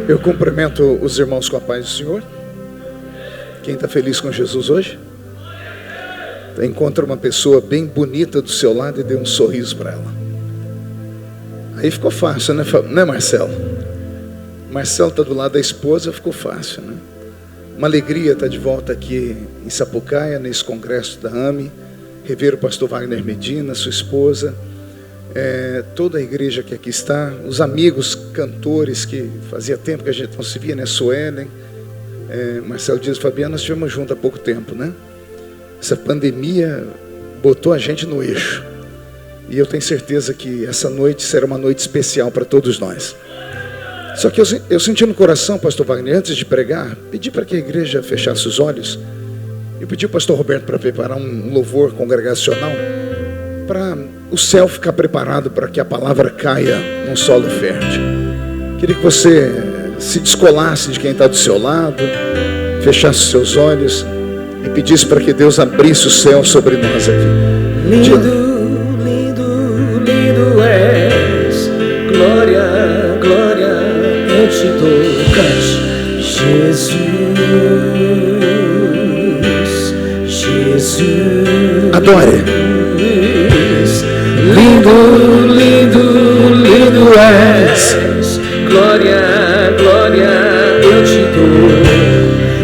Eu cumprimento os irmãos com a paz do Senhor. Quem está feliz com Jesus hoje? Encontra uma pessoa bem bonita do seu lado e dê um sorriso para ela. Aí ficou fácil, né, Marcelo? Marcelo está do lado da esposa, ficou fácil, né? Uma alegria estar de volta aqui em Sapucaia, nesse congresso da AME. Rever o pastor Wagner Medina, sua esposa, toda a igreja que aqui está, os amigos cantores que fazia tempo que a gente não se via, né? Suelen, Marcelo Dias e Fabiano, nós estivemos juntos há pouco tempo, né? Essa pandemia botou a gente no eixo. E eu tenho certeza que essa noite será uma noite especial para todos nós. Só que eu senti no coração, pastor Wagner, antes de pregar, pedi para que a igreja fechasse os olhos. Eu pedi ao pastor Roberto para preparar um louvor congregacional, para o céu ficar preparado para que a palavra caia num solo fértil. Queria que você se descolasse de quem está do seu lado, fechasse os seus olhos e pedisse para que Deus abrisse o céu sobre nós aqui. Lindo, lindo, lindo és, glória, glória, eu te dou, cante, Jesus, Jesus. Adore. Lindo, lindo, lindo és, glória, glória, eu te dou,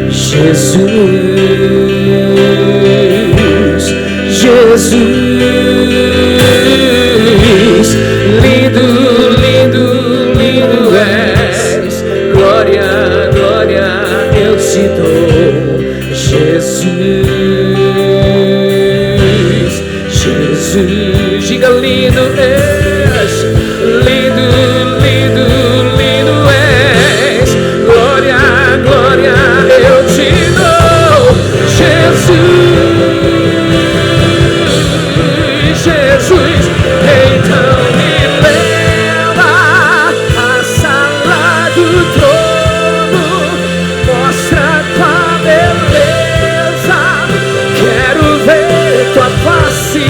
Jesus, Jesus. Lindo, lindo, lindo és, glória, glória, eu te dou, Jesus, Jesus. Diga lindo és, lindo, lindo, lindo és, glória, glória, eu te dou, Jesus, Jesus. Então me leva à sala do trono, mostra tua beleza, quero ver tua face.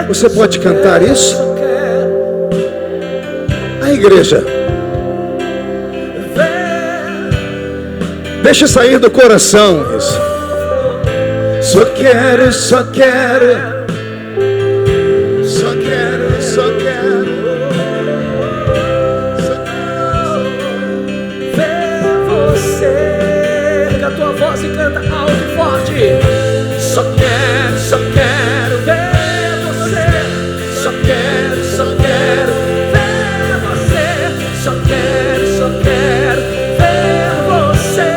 Você pode cantar isso? A igreja, deixa sair do coração isso. Só quero, só quero, só quero, só quero, só quero ver você. Pega a tua voz e canta alto e forte. Só quero ver. Só quero ver você. Só quero ver você. Só quero ver você.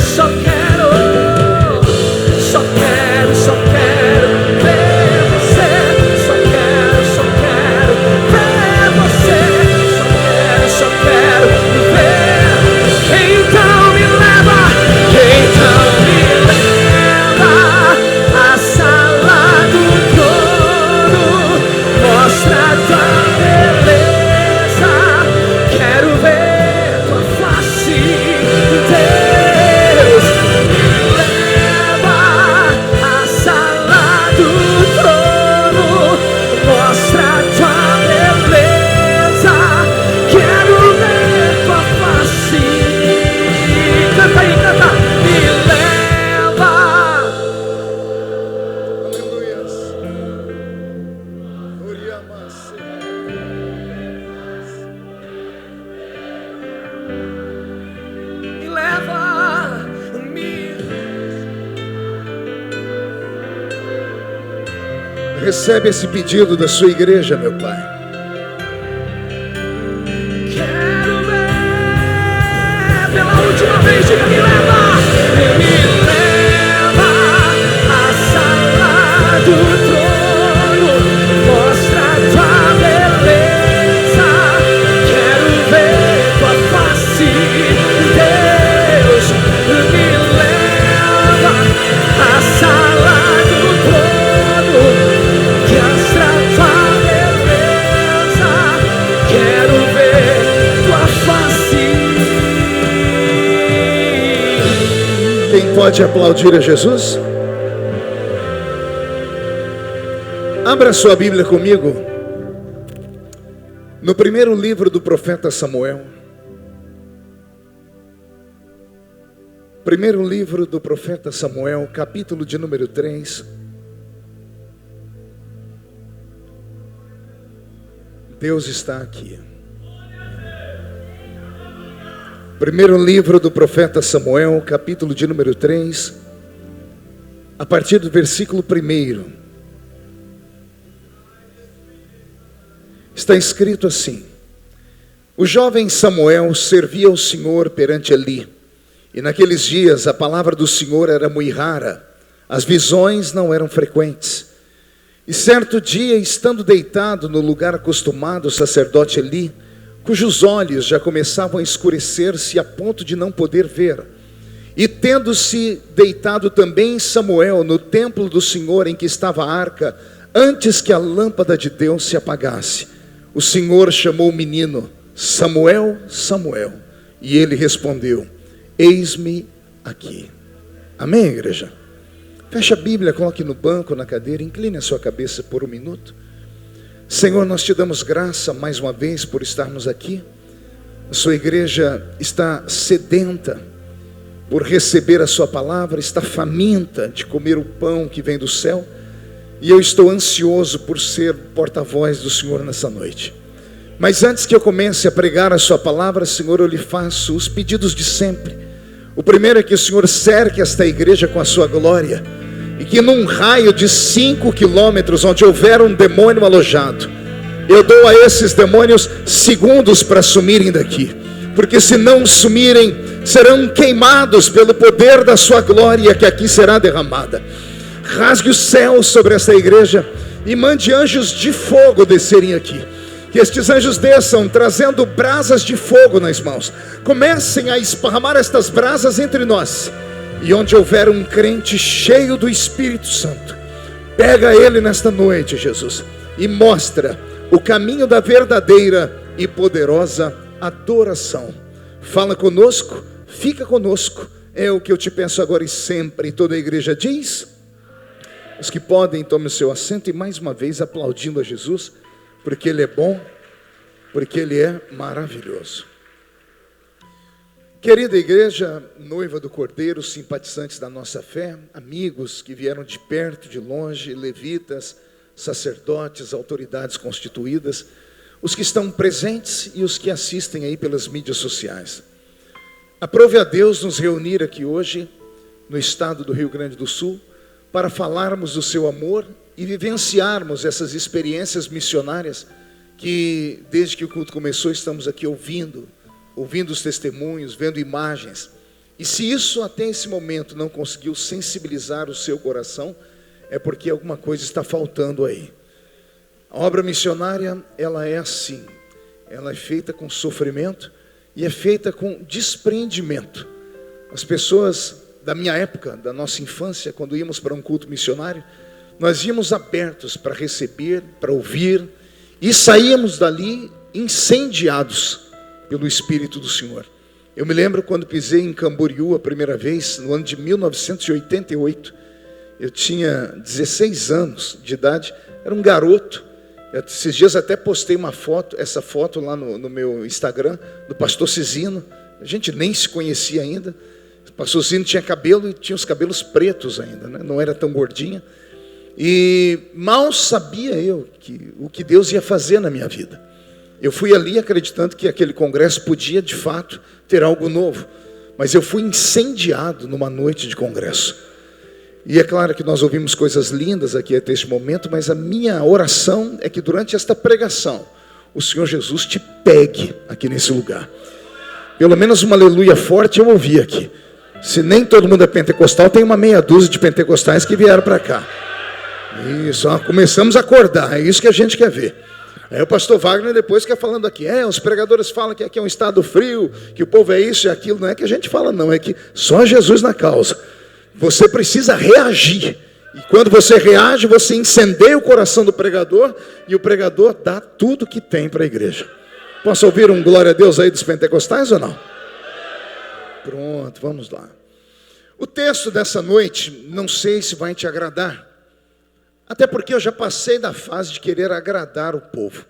Só quero ver você. Só quero ver. Então me leva à sala do trono, mostra tua beleza, quero ver tua face, Deus. Me leva à sala do trono, mostra tua beleza, quero ver tua face. Canta aí, canta. Me leva. Me leva, Recebe esse pedido da sua igreja, meu Pai. quero ver pela última vez, diga me leva à sala do trono, mostra tua beleza, quero ver tua face, Deus. Me leva à sala do trono, pode aplaudir a Jesus? Abra sua Bíblia comigo no primeiro livro do profeta Samuel. Primeiro livro do profeta Samuel, capítulo de número 3. Deus está aqui. Primeiro livro do profeta Samuel, capítulo de número 3, a partir do versículo 1. Está escrito assim: o jovem Samuel servia ao Senhor perante Eli, e naqueles dias a palavra do Senhor era muito rara, as visões não eram frequentes. E certo dia, estando deitado no lugar acostumado, o sacerdote Eli, cujos olhos já começavam a escurecer-se a ponto de não poder ver, e tendo-se deitado também Samuel no templo do Senhor em que estava a arca, antes que a lâmpada de Deus se apagasse, o Senhor chamou o menino: Samuel, Samuel. E ele respondeu: eis-me aqui. Amém, igreja? Feche a Bíblia, coloque no banco, na cadeira, incline a sua cabeça por um minuto. Senhor, nós te damos graça mais uma vez por estarmos aqui. A sua igreja está sedenta por receber a sua palavra, está faminta de comer o pão que vem do céu, e eu estou ansioso por ser porta-voz do Senhor nessa noite. Mas antes que eu comece a pregar a sua palavra, Senhor, eu lhe faço os pedidos de sempre. O primeiro é que o Senhor cerque esta igreja com a sua glória, e que num raio de 5 quilômetros, onde houver um demônio alojado, eu dou a esses demônios segundos para sumirem daqui, porque se não sumirem, serão queimados pelo poder da sua glória que aqui será derramada. Rasgue o céu sobre esta igreja e mande anjos de fogo descerem aqui. Que estes anjos desçam trazendo brasas de fogo nas mãos, comecem a esparramar estas brasas entre nós, e onde houver um crente cheio do Espírito Santo, pega ele nesta noite, Jesus, e mostra o caminho da verdadeira e poderosa adoração. Fala conosco, fica conosco, é o que eu te peço agora e sempre. E toda a igreja diz: os que podem, tomem o seu assento, e mais uma vez aplaudindo a Jesus, porque Ele é bom, porque Ele é maravilhoso. Querida igreja, noiva do Cordeiro, simpatizantes da nossa fé, amigos que vieram de perto, de longe, levitas, sacerdotes, autoridades constituídas, os que estão presentes e os que assistem aí pelas mídias sociais. Aprove a Deus nos reunir aqui hoje, no estado do Rio Grande do Sul, para falarmos do seu amor e vivenciarmos essas experiências missionárias que, desde que o culto começou, estamos aqui ouvindo os testemunhos, vendo imagens. E se isso até esse momento não conseguiu sensibilizar o seu coração, é porque alguma coisa está faltando aí. A obra missionária, ela é assim, ela é feita com sofrimento e é feita com desprendimento. As pessoas da minha época, da nossa infância, quando íamos para um culto missionário, nós íamos abertos para receber, para ouvir, e saíamos dali incendiados pelo Espírito do Senhor. Eu me lembro quando pisei em Camboriú a primeira vez, no ano de 1988, eu tinha 16 anos de idade, era um garoto. Esses dias até postei uma foto, essa foto lá no meu Instagram, do pastor Cizino. A gente nem se conhecia ainda. O pastor Cizino tinha cabelo e tinha os cabelos pretos ainda, né? Não era tão gordinha. E mal sabia eu o que Deus ia fazer na minha vida. Eu fui ali acreditando que aquele congresso podia, de fato, ter algo novo. Mas eu fui incendiado numa noite de congresso. E é claro que nós ouvimos coisas lindas aqui até este momento, mas a minha oração é que durante esta pregação, o Senhor Jesus te pegue aqui nesse lugar. Pelo menos uma aleluia forte eu ouvi aqui. Se nem todo mundo é pentecostal, tem uma meia dúzia de pentecostais que vieram para cá. Isso, começamos a acordar, é isso que a gente quer ver. Aí o pastor Wagner depois fica falando aqui, os pregadores falam que aqui é um estado frio, que o povo é isso e aquilo. Não é que a gente fala não, é que só Jesus na causa. Você precisa reagir, e quando você reage, você incendeia o coração do pregador, e o pregador dá tudo que tem para a igreja. Posso ouvir um glória a Deus aí dos pentecostais ou não? Pronto, vamos lá. O texto dessa noite, não sei se vai te agradar, até porque eu já passei da fase de querer agradar o povo.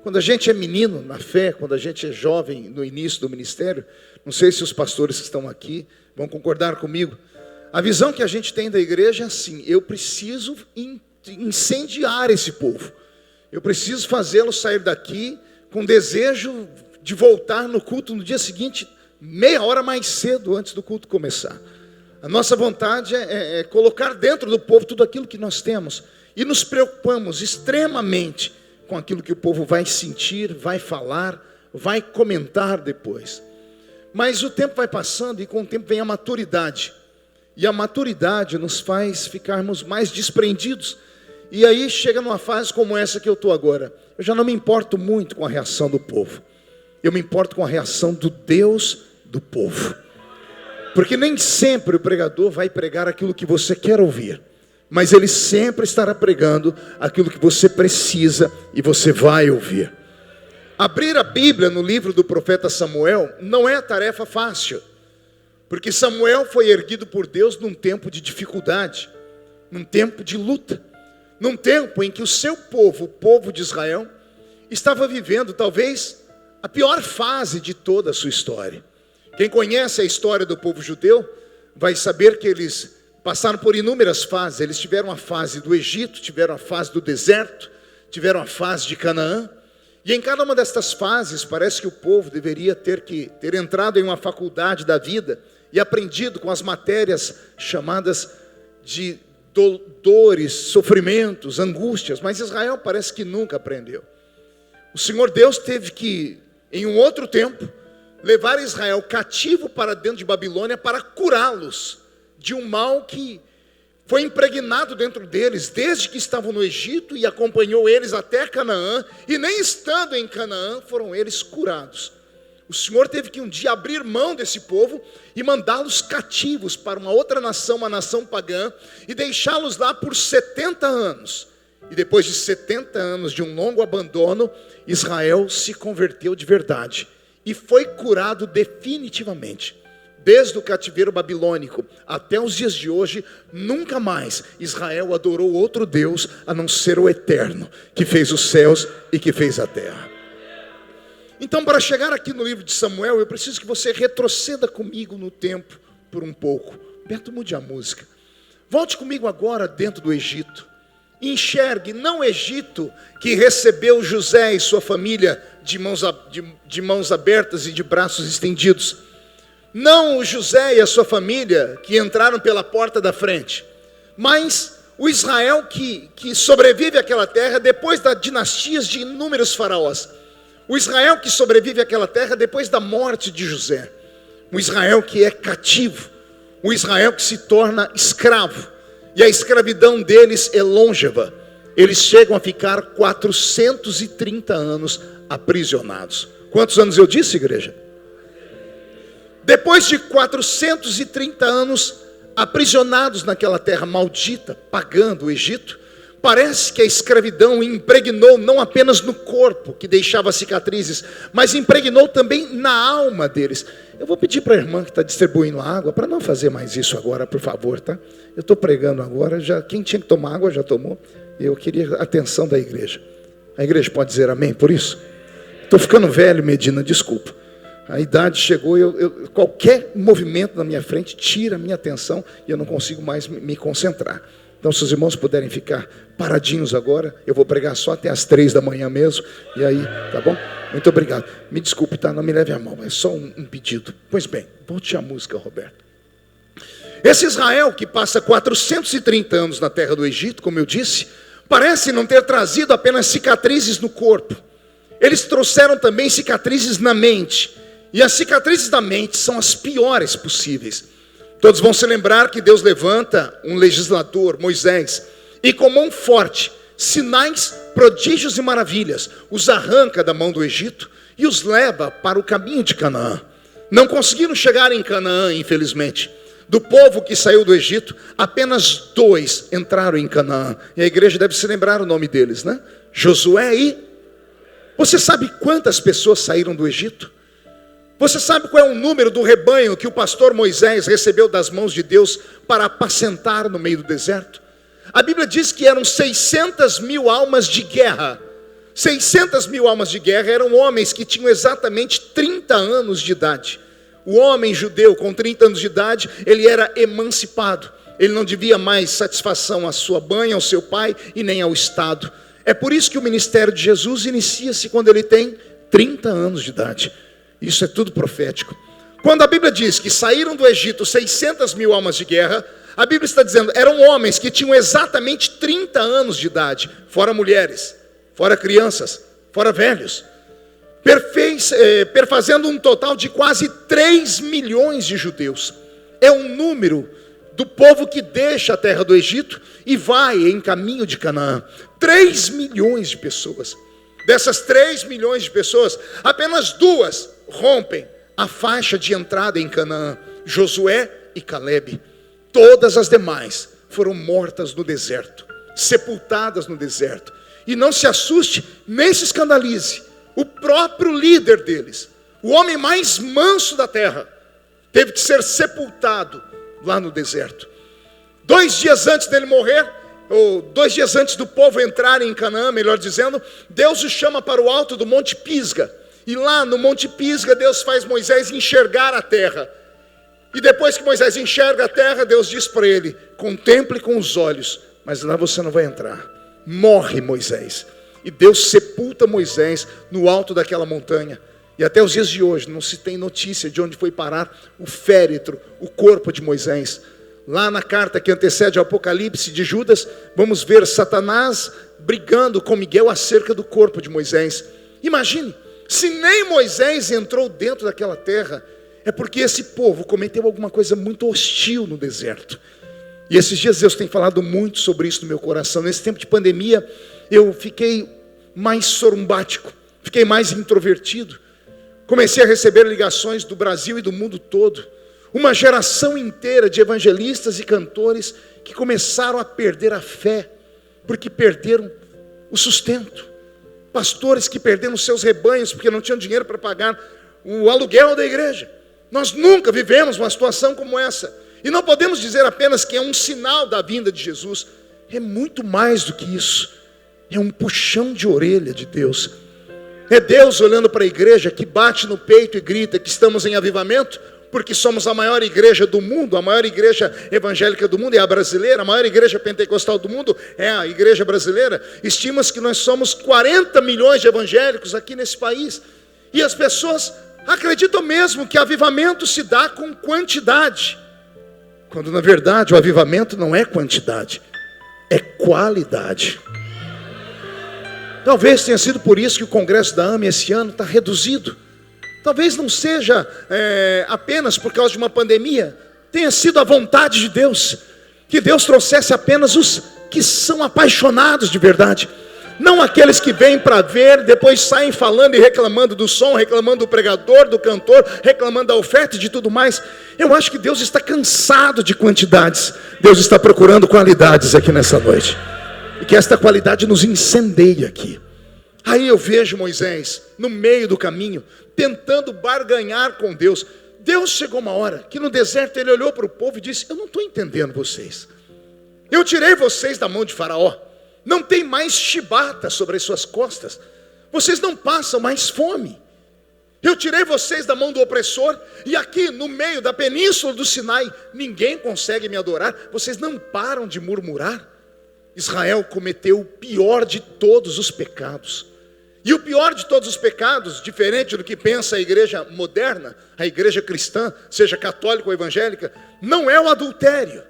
Quando a gente é menino na fé, quando a gente é jovem no início do ministério, não sei se os pastores que estão aqui vão concordar comigo, a visão que a gente tem da igreja é assim: eu preciso incendiar esse povo, eu preciso fazê-lo sair daqui com desejo de voltar no culto no dia seguinte, meia hora mais cedo antes do culto começar. A nossa vontade é colocar dentro do povo tudo aquilo que nós temos, e nos preocupamos extremamente com aquilo que o povo vai sentir, vai falar, vai comentar depois. Mas o tempo vai passando e com o tempo vem a maturidade. E a maturidade nos faz ficarmos mais desprendidos. E aí chega numa fase como essa que eu estou agora. Eu já não me importo muito com a reação do povo. Eu me importo com a reação do Deus do povo. Porque nem sempre o pregador vai pregar aquilo que você quer ouvir, mas ele sempre estará pregando aquilo que você precisa e você vai ouvir. Abrir a Bíblia no livro do profeta Samuel não é tarefa fácil, porque Samuel foi erguido por Deus num tempo de dificuldade, num tempo de luta, num tempo em que o seu povo, o povo de Israel, estava vivendo talvez a pior fase de toda a sua história. Quem conhece a história do povo judeu vai saber que eles passaram por inúmeras fases. Eles tiveram a fase do Egito, tiveram a fase do deserto, tiveram a fase de Canaã. E em cada uma destas fases parece que o povo deveria ter entrado em uma faculdade da vida e aprendido com as matérias chamadas de dores, sofrimentos, angústias. Mas Israel parece que nunca aprendeu. O Senhor Deus teve que, em um outro tempo, levar Israel cativo para dentro de Babilônia para curá-los de um mal que foi impregnado dentro deles desde que estavam no Egito e acompanhou eles até Canaã, e nem estando em Canaã foram eles curados. O Senhor teve que um dia abrir mão desse povo e mandá-los cativos para uma outra nação, uma nação pagã, e deixá-los lá por 70 anos. E depois de 70 anos de um longo abandono, Israel se converteu de verdade e foi curado definitivamente. Desde o cativeiro babilônico até os dias de hoje, nunca mais Israel adorou outro Deus a não ser o Eterno, que fez os céus e que fez a terra. Então, para chegar aqui no livro de Samuel, eu preciso que você retroceda comigo no tempo por um pouco. Beto, mude a música. Volte comigo agora dentro do Egito. Enxergue, não o Egito que recebeu José e sua família de mãos abertas e de braços estendidos. Não o José e a sua família que entraram pela porta da frente, mas o Israel que sobrevive àquela terra depois das dinastias de inúmeros faraós. O Israel que sobrevive àquela terra depois da morte de José. O Israel que é cativo. O Israel que se torna escravo. E a escravidão deles é longeva. Eles chegam a ficar 430 anos aprisionados. Quantos anos eu disse, igreja? Depois de 430 anos aprisionados naquela terra maldita, pagã do Egito, parece que a escravidão impregnou não apenas no corpo, que deixava cicatrizes, mas impregnou também na alma deles. Eu vou pedir para a irmã que está distribuindo água, para não fazer mais isso agora, por favor, tá? Eu estou pregando agora, quem tinha que tomar água já tomou. Eu queria a atenção da igreja. A igreja pode dizer amém por isso? Estou ficando velho, Medina, desculpa. A idade chegou, qualquer movimento na minha frente tira a minha atenção e eu não consigo mais me concentrar. Então, se os irmãos puderem ficar paradinhos agora, eu vou pregar só até as 3 da manhã mesmo, e aí, tá bom? Muito obrigado. Me desculpe, tá? Não me leve a mão, é só um pedido. Pois bem, volte a música, Roberto. Esse Israel que passa 430 anos na terra do Egito, como eu disse, parece não ter trazido apenas cicatrizes no corpo. Eles trouxeram também cicatrizes na mente. E as cicatrizes da mente são as piores possíveis. Todos vão se lembrar que Deus levanta um legislador, Moisés, e com mão forte, sinais, prodígios e maravilhas, os arranca da mão do Egito e os leva para o caminho de Canaã. Não conseguiram chegar em Canaã, infelizmente. Do povo que saiu do Egito, apenas 2 entraram em Canaã. E a igreja deve se lembrar o nome deles, né? Josué e... Você sabe quantas pessoas saíram do Egito? Você sabe qual é o número do rebanho que o pastor Moisés recebeu das mãos de Deus para apacentar no meio do deserto? A Bíblia diz que eram 600.000 almas de guerra. 600.000 almas de guerra eram homens que tinham exatamente 30 anos de idade. O homem judeu com 30 anos de idade, ele era emancipado. Ele não devia mais satisfação à sua mãe, ao seu pai e nem ao Estado. É por isso que o ministério de Jesus inicia-se quando ele tem 30 anos de idade. Isso é tudo profético. Quando a Bíblia diz que saíram do Egito 600.000 almas de guerra, a Bíblia está dizendo, eram homens que tinham exatamente 30 anos de idade, fora mulheres, fora crianças, fora velhos, perfazendo um total de quase 3 milhões de judeus. É um número do povo que deixa a terra do Egito e vai em caminho de Canaã. 3 milhões de pessoas. Dessas 3 milhões de pessoas, apenas 2 rompem a faixa de entrada em Canaã, Josué e Calebe. Todas as demais foram mortas no deserto, sepultadas no deserto. E não se assuste, nem se escandalize, o próprio líder deles, o homem mais manso da terra, teve que ser sepultado lá no deserto. 2 dias antes dele morrer, ou 2 dias antes do povo entrar em Canaã, melhor dizendo, Deus o chama para o alto do Monte Pisga. E lá no Monte Pisga, Deus faz Moisés enxergar a terra. E depois que Moisés enxerga a terra, Deus diz para ele, contemple com os olhos, mas lá você não vai entrar. Morre Moisés. E Deus sepulta Moisés no alto daquela montanha. E até os dias de hoje não se tem notícia de onde foi parar o féretro, o corpo de Moisés. Lá na carta que antecede o Apocalipse de Judas, vamos ver Satanás brigando com Miguel acerca do corpo de Moisés. Imagine, se nem Moisés entrou dentro daquela terra, é porque esse povo cometeu alguma coisa muito hostil no deserto. E esses dias Deus tem falado muito sobre isso no meu coração. Nesse tempo de pandemia, eu fiquei mais sorumbático, fiquei mais introvertido. Comecei a receber ligações do Brasil e do mundo todo. Uma geração inteira de evangelistas e cantores que começaram a perder a fé, porque perderam o sustento. Pastores que perderam seus rebanhos, porque não tinham dinheiro para pagar o aluguel da igreja. Nós nunca vivemos uma situação como essa. E não podemos dizer apenas que é um sinal da vinda de Jesus. É muito mais do que isso. É um puxão de orelha de Deus. É Deus olhando para a igreja que bate no peito e grita que estamos em avivamento, porque somos a maior igreja do mundo, a maior igreja evangélica do mundo é a brasileira, a maior igreja pentecostal do mundo é a igreja brasileira. Estima-se que nós somos 40 milhões de evangélicos aqui nesse país. E as pessoas acreditam mesmo que avivamento se dá com quantidade, quando na verdade o avivamento não é quantidade, é qualidade. Talvez tenha sido por isso que o congresso da AME esse ano está reduzido. Talvez não seja apenas por causa de uma pandemia, tenha sido a vontade de Deus, que Deus trouxesse apenas os que são apaixonados de verdade, não aqueles que vêm para ver, depois saem falando e reclamando do som, reclamando do pregador, do cantor, reclamando da oferta e de tudo mais. Eu acho que Deus está cansado de quantidades, Deus está procurando qualidades aqui nessa noite, e que esta qualidade nos incendeie aqui. Aí eu vejo Moisés no meio do caminho, tentando barganhar com Deus. Deus chegou uma hora que no deserto ele olhou para o povo e disse: eu não estou entendendo vocês. Eu tirei vocês da mão de Faraó. Não tem mais chibata sobre as suas costas. Vocês não passam mais fome. Eu tirei vocês da mão do opressor. E aqui no meio da península do Sinai, ninguém consegue me adorar. Vocês não param de murmurar. Israel cometeu o pior de todos os pecados. E o pior de todos os pecados, diferente do que pensa a igreja moderna, a igreja cristã, seja católica ou evangélica, não é o adultério.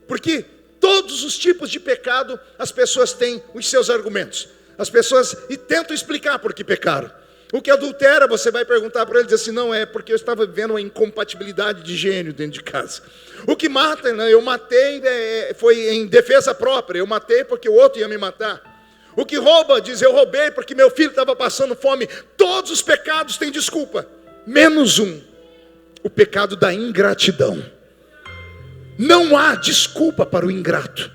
Porque todos os tipos de pecado, as pessoas têm os seus argumentos. As pessoas tentam explicar por que pecaram. O que adultera, você vai perguntar para ele e dizer assim: não, é porque eu estava vivendo uma incompatibilidade de gênio dentro de casa. O que mata, né, eu matei, foi em defesa própria, eu matei porque o outro ia me matar. O que rouba, diz: eu roubei porque meu filho estava passando fome. Todos os pecados têm desculpa, menos um: o pecado da ingratidão. Não há desculpa para o ingrato.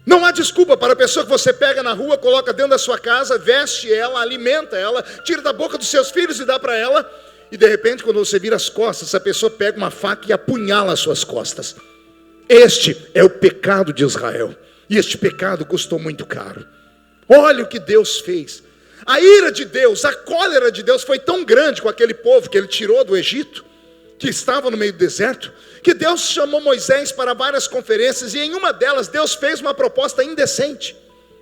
Não há desculpa para a pessoa que você pega na rua, coloca dentro da sua casa, veste ela, alimenta ela, tira da boca dos seus filhos e dá para ela, E de repente, quando você vira as costas, essa pessoa pega uma faca e apunhala as suas costas. Este é o pecado de Israel. E este pecado custou muito caro. Olha o que Deus fez. A ira de Deus, a cólera de Deus foi tão grande com aquele povo que ele tirou do Egito, que estava no meio do deserto, que Deus chamou Moisés para várias conferências, e em uma delas Deus fez uma proposta indecente.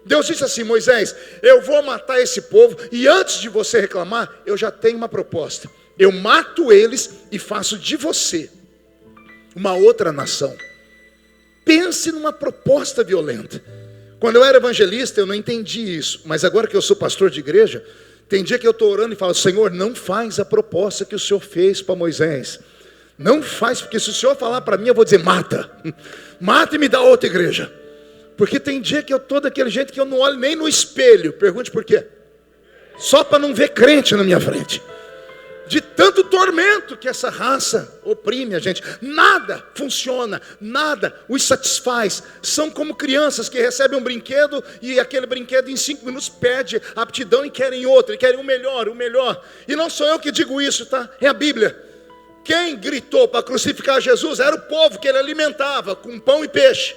Deus disse assim: Moisés, eu vou matar esse povo, e antes de você reclamar, eu já tenho uma proposta. Eu mato eles e faço de você uma outra nação. Pense numa proposta violenta. Quando eu era evangelista, eu não entendi isso, mas agora que eu sou pastor de igreja, tem dia que eu estou orando e falo: Senhor, não faz a proposta que o Senhor fez para Moisés. Não faz, porque se o Senhor falar para mim, eu vou dizer: mata. Mata e me dá outra igreja. Porque tem dia que eu estou daquele jeito que eu não olho nem no espelho. Pergunte por quê? Só para não ver crente na minha frente. De tanto tormento que essa raça oprime a gente. Nada funciona, nada os satisfaz. São como crianças que recebem um brinquedo e aquele brinquedo em 5 minutos perde a aptidão e querem outro, e querem o melhor, o melhor. E não sou eu que digo isso, tá? É a Bíblia. Quem gritou para crucificar Jesus era o povo que ele alimentava com pão e peixe.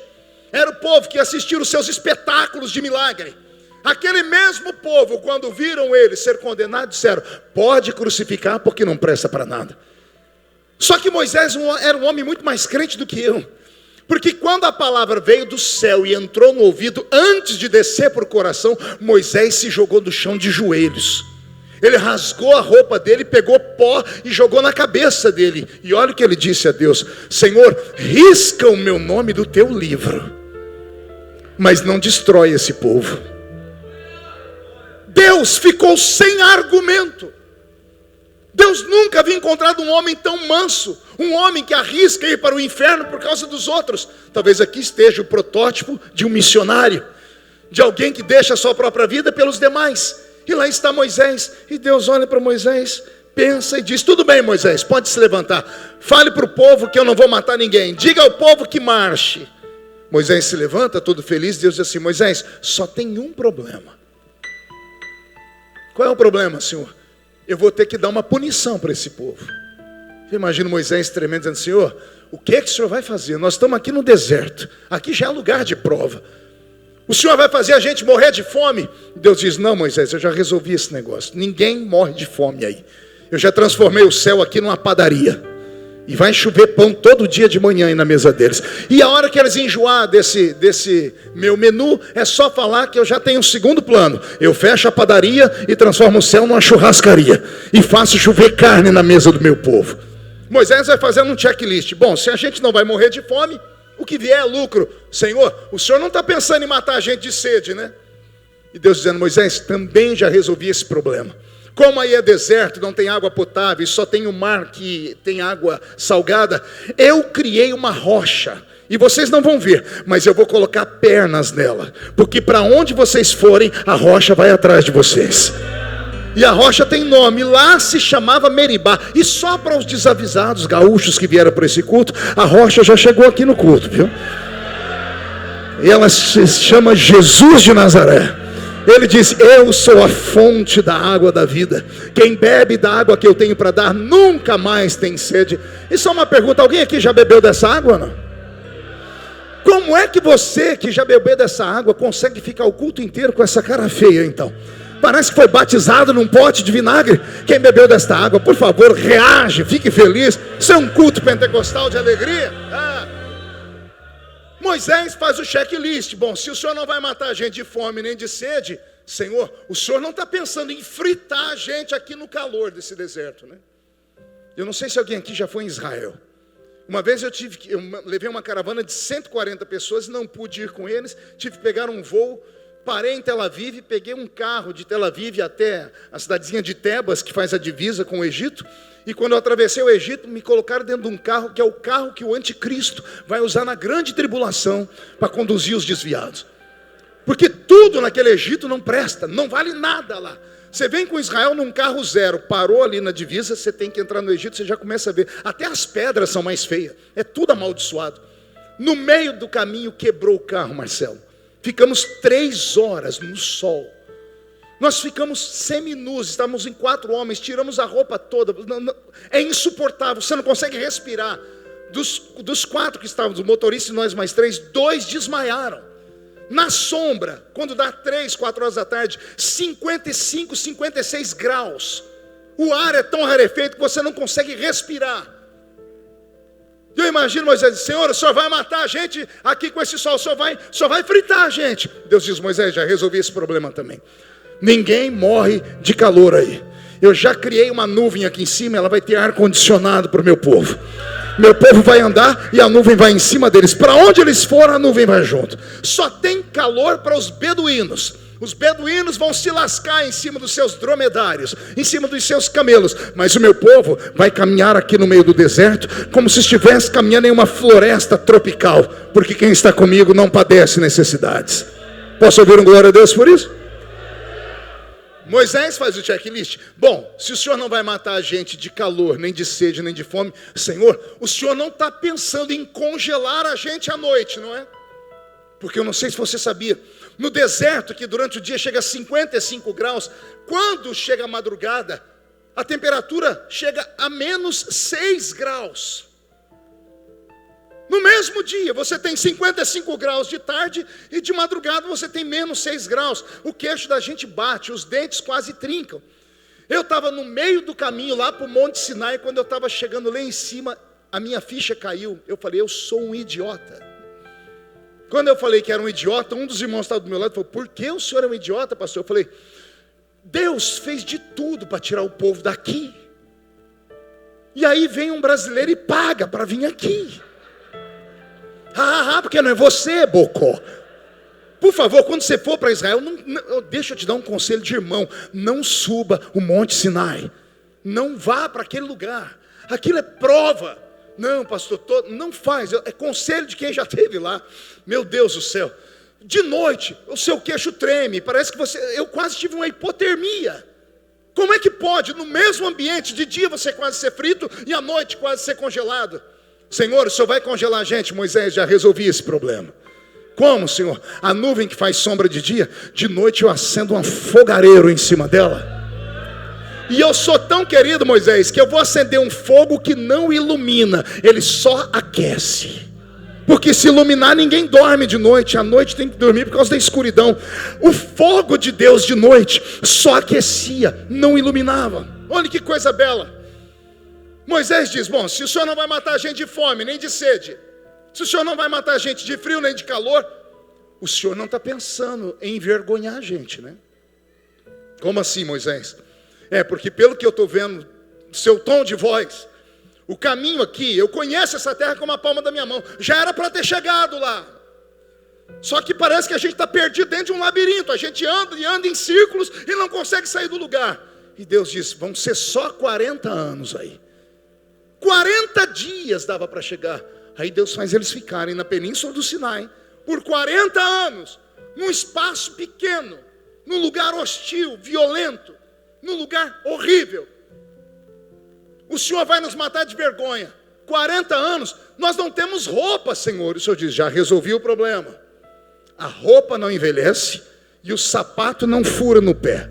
Era o povo que assistia os seus espetáculos de milagre. Aquele mesmo povo, quando viram ele ser condenado, disseram: pode crucificar porque não presta para nada. Só que Moisés era um homem muito mais crente do que eu. Porque quando a palavra veio do céu e entrou no ouvido, antes de descer para o coração, Moisés se jogou no chão de joelhos. Ele rasgou a roupa dele, pegou pó e jogou na cabeça dele. E olha o que ele disse a Deus: Senhor, risca o meu nome do teu livro, mas não destrói esse povo. Deus ficou sem argumento. Deus nunca havia encontrado um homem tão manso, um homem que arrisca ir para o inferno por causa dos outros. Talvez aqui esteja o protótipo de um missionário, de alguém que deixa a sua própria vida pelos demais. E lá está Moisés, e Deus olha para Moisés, pensa e diz: tudo bem, Moisés, pode se levantar, fale para o povo que eu não vou matar ninguém, diga ao povo que marche. Moisés se levanta todo feliz. Deus diz assim: Moisés, só tem um problema. Qual é o problema, Senhor? Eu vou ter que dar uma punição para esse povo. Eu imagino Moisés tremendo, dizendo: Senhor, o que é que o Senhor vai fazer? Nós estamos aqui no deserto, aqui já é lugar de prova. O Senhor vai fazer a gente morrer de fome? Deus diz: não, Moisés, eu já resolvi esse negócio. Ninguém morre de fome aí. Eu já transformei o céu aqui numa padaria. E vai chover pão todo dia de manhã aí na mesa deles. E a hora que eles enjoar desse meu menu, é só falar que eu já tenho um segundo plano. Eu fecho a padaria e transformo o céu numa churrascaria. E faço chover carne na mesa do meu povo. Moisés vai fazendo um checklist. Bom, se a gente não vai morrer de fome, o que vier é lucro. Senhor, o Senhor não está pensando em matar a gente de sede, né? E Deus dizendo: Moisés, também já resolvi esse problema. Como aí é deserto, não tem água potável, só tem o mar que tem água salgada, eu criei uma rocha, e vocês não vão ver, mas eu vou colocar pernas nela, porque para onde vocês forem, a rocha vai atrás de vocês. E a rocha tem nome, lá se chamava Meribá. E só para os desavisados gaúchos que vieram para esse culto, a rocha já chegou aqui no culto, viu? E ela se chama Jesus de Nazaré. Ele diz: eu sou a fonte da água da vida. Quem bebe da água que eu tenho para dar nunca mais tem sede. E só uma pergunta: alguém aqui já bebeu dessa água ou não? Como é que você que já bebeu dessa água consegue ficar o culto inteiro com essa cara feia então? Parece que foi batizado num pote de vinagre. Quem bebeu desta água, por favor, reage, fique feliz. Isso é um culto pentecostal de alegria. Moisés faz o checklist. Bom, se o Senhor não vai matar a gente de fome nem de sede, Senhor, o Senhor não está pensando em fritar a gente aqui no calor desse deserto, né? Eu não sei se alguém aqui já foi em Israel. Uma vez eu levei uma caravana de 140 pessoas e não pude ir com eles. Tive que pegar um voo, parei em Tel Aviv, peguei um carro de Tel Aviv até a cidadezinha de Tebas, que faz a divisa com o Egito. E quando eu atravessei o Egito, me colocaram dentro de um carro, que é o carro que o anticristo vai usar na grande tribulação para conduzir os desviados. Porque tudo naquele Egito não presta, não vale nada lá. Você vem com Israel num carro zero, parou ali na divisa, você tem que entrar no Egito, você já começa a ver. Até as pedras são mais feias, é tudo amaldiçoado. No meio do caminho quebrou o carro, Marcelo. Ficamos 3 horas no sol. Nós ficamos seminus, estávamos em 4 homens, tiramos a roupa toda. É insuportável, você não consegue respirar. Dos 4 que estávamos, o motorista e nós mais 3, 2 desmaiaram. Na sombra, quando dá 3, 4 horas da tarde, 55, 56 graus. O ar é tão rarefeito que você não consegue respirar. Eu imagino Moisés, Senhor, o Senhor vai matar a gente aqui com esse sol, o Senhor vai fritar a gente. Deus diz, Moisés, já resolvi esse problema também. Ninguém morre de calor aí. Eu já criei uma nuvem aqui em cima, ela vai ter ar-condicionado para o meu povo. Meu povo vai andar e a nuvem vai em cima deles. Para onde eles forem, a nuvem vai junto. Só tem calor para os beduínos. Os beduínos vão se lascar em cima dos seus dromedários, em cima dos seus camelos. Mas o meu povo vai caminhar aqui no meio do deserto, como se estivesse caminhando em uma floresta tropical. Porque quem está comigo não padece necessidades. Posso ouvir um glória a Deus por isso? Moisés faz o checklist. Bom, se o Senhor não vai matar a gente de calor, nem de sede, nem de fome, Senhor, o Senhor não está pensando em congelar a gente à noite, não é? Porque eu não sei se você sabia, no deserto, que durante o dia chega a 55 graus, quando chega a madrugada, a temperatura chega a menos 6 graus. No mesmo dia, você tem 55 graus de tarde e de madrugada você tem menos 6 graus. O queixo da gente bate, os dentes quase trincam. Eu estava no meio do caminho lá para o Monte Sinai, quando eu estava chegando lá em cima, a minha ficha caiu. Eu falei, eu sou um idiota. Quando eu falei que era um idiota, um dos irmãos estava do meu lado e falou, por que o senhor é um idiota, pastor? Eu falei, Deus fez de tudo para tirar o povo daqui. E aí vem um brasileiro e paga para vir aqui. Porque não é você, Bocó. Por favor, quando você for para Israel, deixa eu te dar um conselho de irmão. Não suba o Monte Sinai. Não vá para aquele lugar. Aquilo é prova. Não, pastor, não faz. É conselho de quem já esteve lá. Meu Deus do céu. De noite, o seu queixo treme. Parece que eu quase tive uma hipotermia. Como é que pode, no mesmo ambiente, de dia você quase ser frito e à noite quase ser congelado? Senhor, o Senhor vai congelar a gente? Moisés, já resolvi esse problema. Como, Senhor? A nuvem que faz sombra de dia, de noite eu acendo um fogareiro em cima dela. E eu sou tão querido, Moisés, que eu vou acender um fogo que não ilumina, ele só aquece. Porque se iluminar, ninguém dorme de noite. À noite tem que dormir por causa da escuridão. O fogo de Deus de noite só aquecia, não iluminava. Olha que coisa bela. Moisés diz, bom, se o Senhor não vai matar a gente de fome, nem de sede, se o Senhor não vai matar a gente de frio, nem de calor, o Senhor não está pensando em envergonhar a gente, né? Como assim, Moisés? Porque pelo que eu estou vendo, seu tom de voz, o caminho aqui, eu conheço essa terra como a palma da minha mão, já era para ter chegado lá. Só que parece que a gente está perdido dentro de um labirinto, a gente anda e anda em círculos e não consegue sair do lugar. E Deus disse, vão ser só 40 anos aí. 40 dias dava para chegar. Aí Deus faz eles ficarem na península do Sinai por 40 anos, num espaço pequeno, num lugar hostil, violento, num lugar horrível. O Senhor vai nos matar de vergonha. 40 anos, nós não temos roupa, Senhor. O Senhor diz, já resolvi o problema. A roupa não envelhece e o sapato não fura no pé.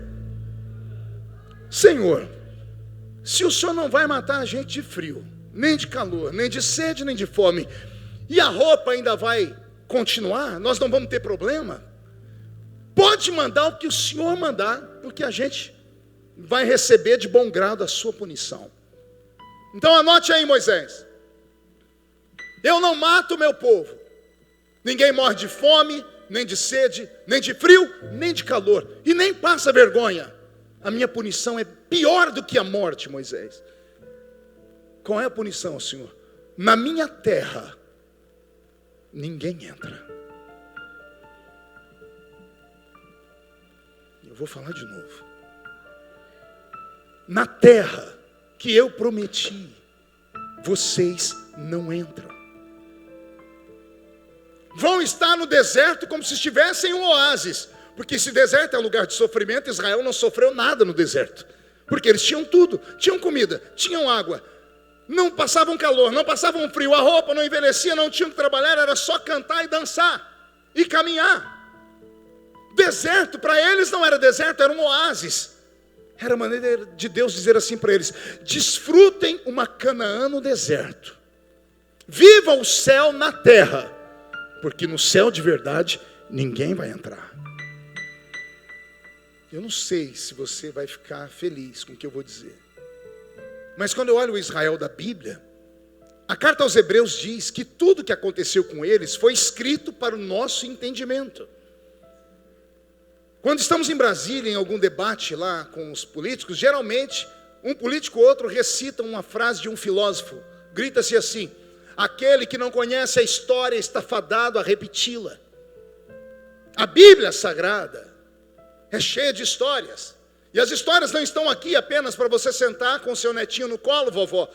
Senhor, se o Senhor não vai matar a gente de frio, nem de calor, nem de sede, nem de fome, e a roupa ainda vai continuar, nós não vamos ter problema, pode mandar o que o Senhor mandar, porque a gente vai receber de bom grado a sua punição. Então anote aí, Moisés, eu não mato o meu povo, ninguém morre de fome, nem de sede, nem de frio, nem de calor, e nem passa vergonha. A minha punição é pior do que a morte, Moisés. Qual é a punição, Senhor? Na minha terra, ninguém entra. Eu vou falar de novo. Na terra que eu prometi, vocês não entram. Vão estar no deserto como se estivessem em um oásis. Porque se deserto é lugar de sofrimento, Israel não sofreu nada no deserto. Porque eles tinham tudo, tinham comida, tinham água, não passavam calor, não passavam frio, a roupa não envelhecia, não tinham que trabalhar, era só cantar e dançar, e caminhar. Deserto para eles não era deserto, era um oásis. Era a maneira de Deus dizer assim para eles: desfrutem uma Canaã no deserto, viva o céu na terra, porque no céu de verdade ninguém vai entrar. Eu não sei se você vai ficar feliz com o que eu vou dizer, mas quando eu olho o Israel da Bíblia, a carta aos Hebreus diz que tudo que aconteceu com eles foi escrito para o nosso entendimento. Quando estamos em Brasília, em algum debate lá com os políticos, geralmente um político ou outro recita uma frase de um filósofo. Grita-se assim: aquele que não conhece a história está fadado a repeti-la. A Bíblia Sagrada é cheia de histórias. E as histórias não estão aqui apenas para você sentar com o seu netinho no colo, vovó,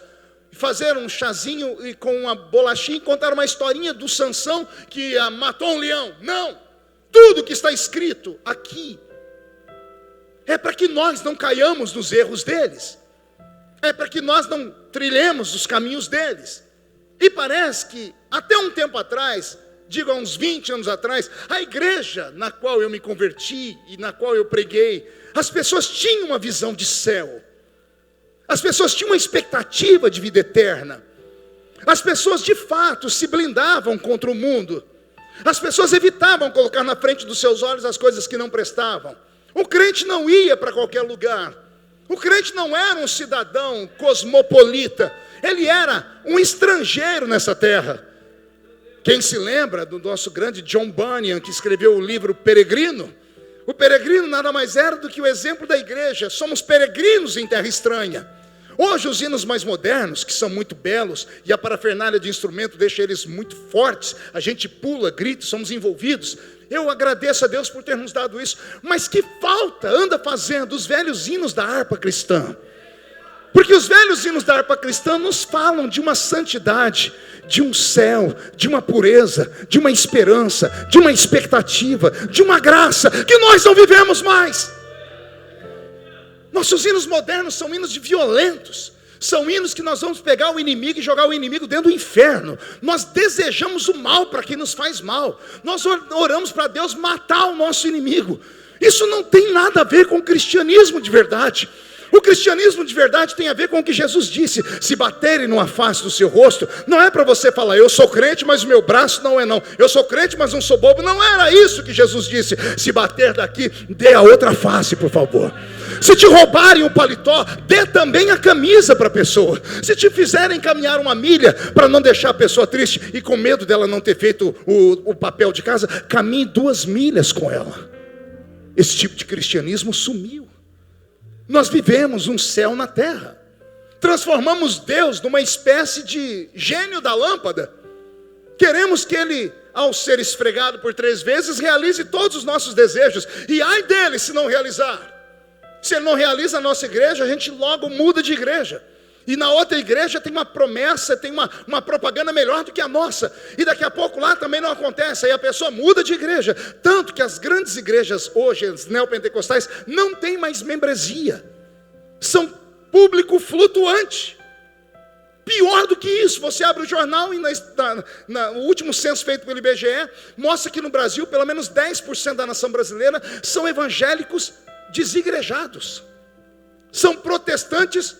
fazer um chazinho e com uma bolachinha e contar uma historinha do Sansão que matou um leão. Não! Tudo que está escrito aqui é para que nós não caiamos nos erros deles, é para que nós não trilhemos os caminhos deles. E parece que até um tempo atrás, digo há uns 20 anos atrás, a igreja na qual eu me converti e na qual eu preguei, as pessoas tinham uma visão de céu, as pessoas tinham uma expectativa de vida eterna, as pessoas de fato se blindavam contra o mundo. As pessoas evitavam colocar na frente dos seus olhos as coisas que não prestavam. O crente não ia para qualquer lugar. O crente não era um cidadão cosmopolita. Ele era um estrangeiro nessa terra. Quem se lembra do nosso grande John Bunyan, que escreveu o livro Peregrino? O peregrino nada mais era do que o exemplo da igreja. Somos peregrinos em terra estranha. Hoje os hinos mais modernos, que são muito belos, e a parafernália de instrumento deixa eles muito fortes, a gente pula, grita, somos envolvidos. Eu agradeço a Deus por ter nos dado isso. Mas que falta anda fazendo os velhos hinos da harpa cristã? Porque os velhos hinos da harpa cristã nos falam de uma santidade, de um céu, de uma pureza, de uma esperança, de uma expectativa, de uma graça que nós não vivemos mais. Nossos hinos modernos são hinos de violentos, são hinos que nós vamos pegar o inimigo e jogar o inimigo dentro do inferno. Nós desejamos o mal para quem nos faz mal, nós oramos para Deus matar o nosso inimigo. Isso não tem nada a ver com o cristianismo de verdade. O cristianismo de verdade tem a ver com o que Jesus disse: se baterem numa face do seu rosto, não é para você falar, eu sou crente, mas o meu braço não é não. Eu sou crente, mas não sou bobo. Não era isso que Jesus disse. Se bater daqui, dê a outra face, por favor. Se te roubarem o paletó, dê também a camisa para a pessoa. Se te fizerem caminhar uma milha para não deixar a pessoa triste e com medo dela não ter feito o papel de casa, caminhe 2 milhas com ela. Esse tipo de cristianismo sumiu. Nós vivemos um céu na terra. Transformamos Deus numa espécie de gênio da lâmpada. Queremos que Ele, ao ser esfregado por 3 vezes, realize todos os nossos desejos. E ai dele se não realizar. Se ele não realiza a nossa igreja, a gente logo muda de igreja. E na outra igreja tem uma promessa, tem uma propaganda melhor do que a nossa. E daqui a pouco lá também não acontece. Aí a pessoa muda de igreja. Tanto que as grandes igrejas hoje, as neopentecostais, não têm mais membresia. São público flutuante. Pior do que isso, você abre o jornal e no último censo feito pelo IBGE, mostra que no Brasil, pelo menos 10% da nação brasileira são evangélicos desigrejados. São protestantes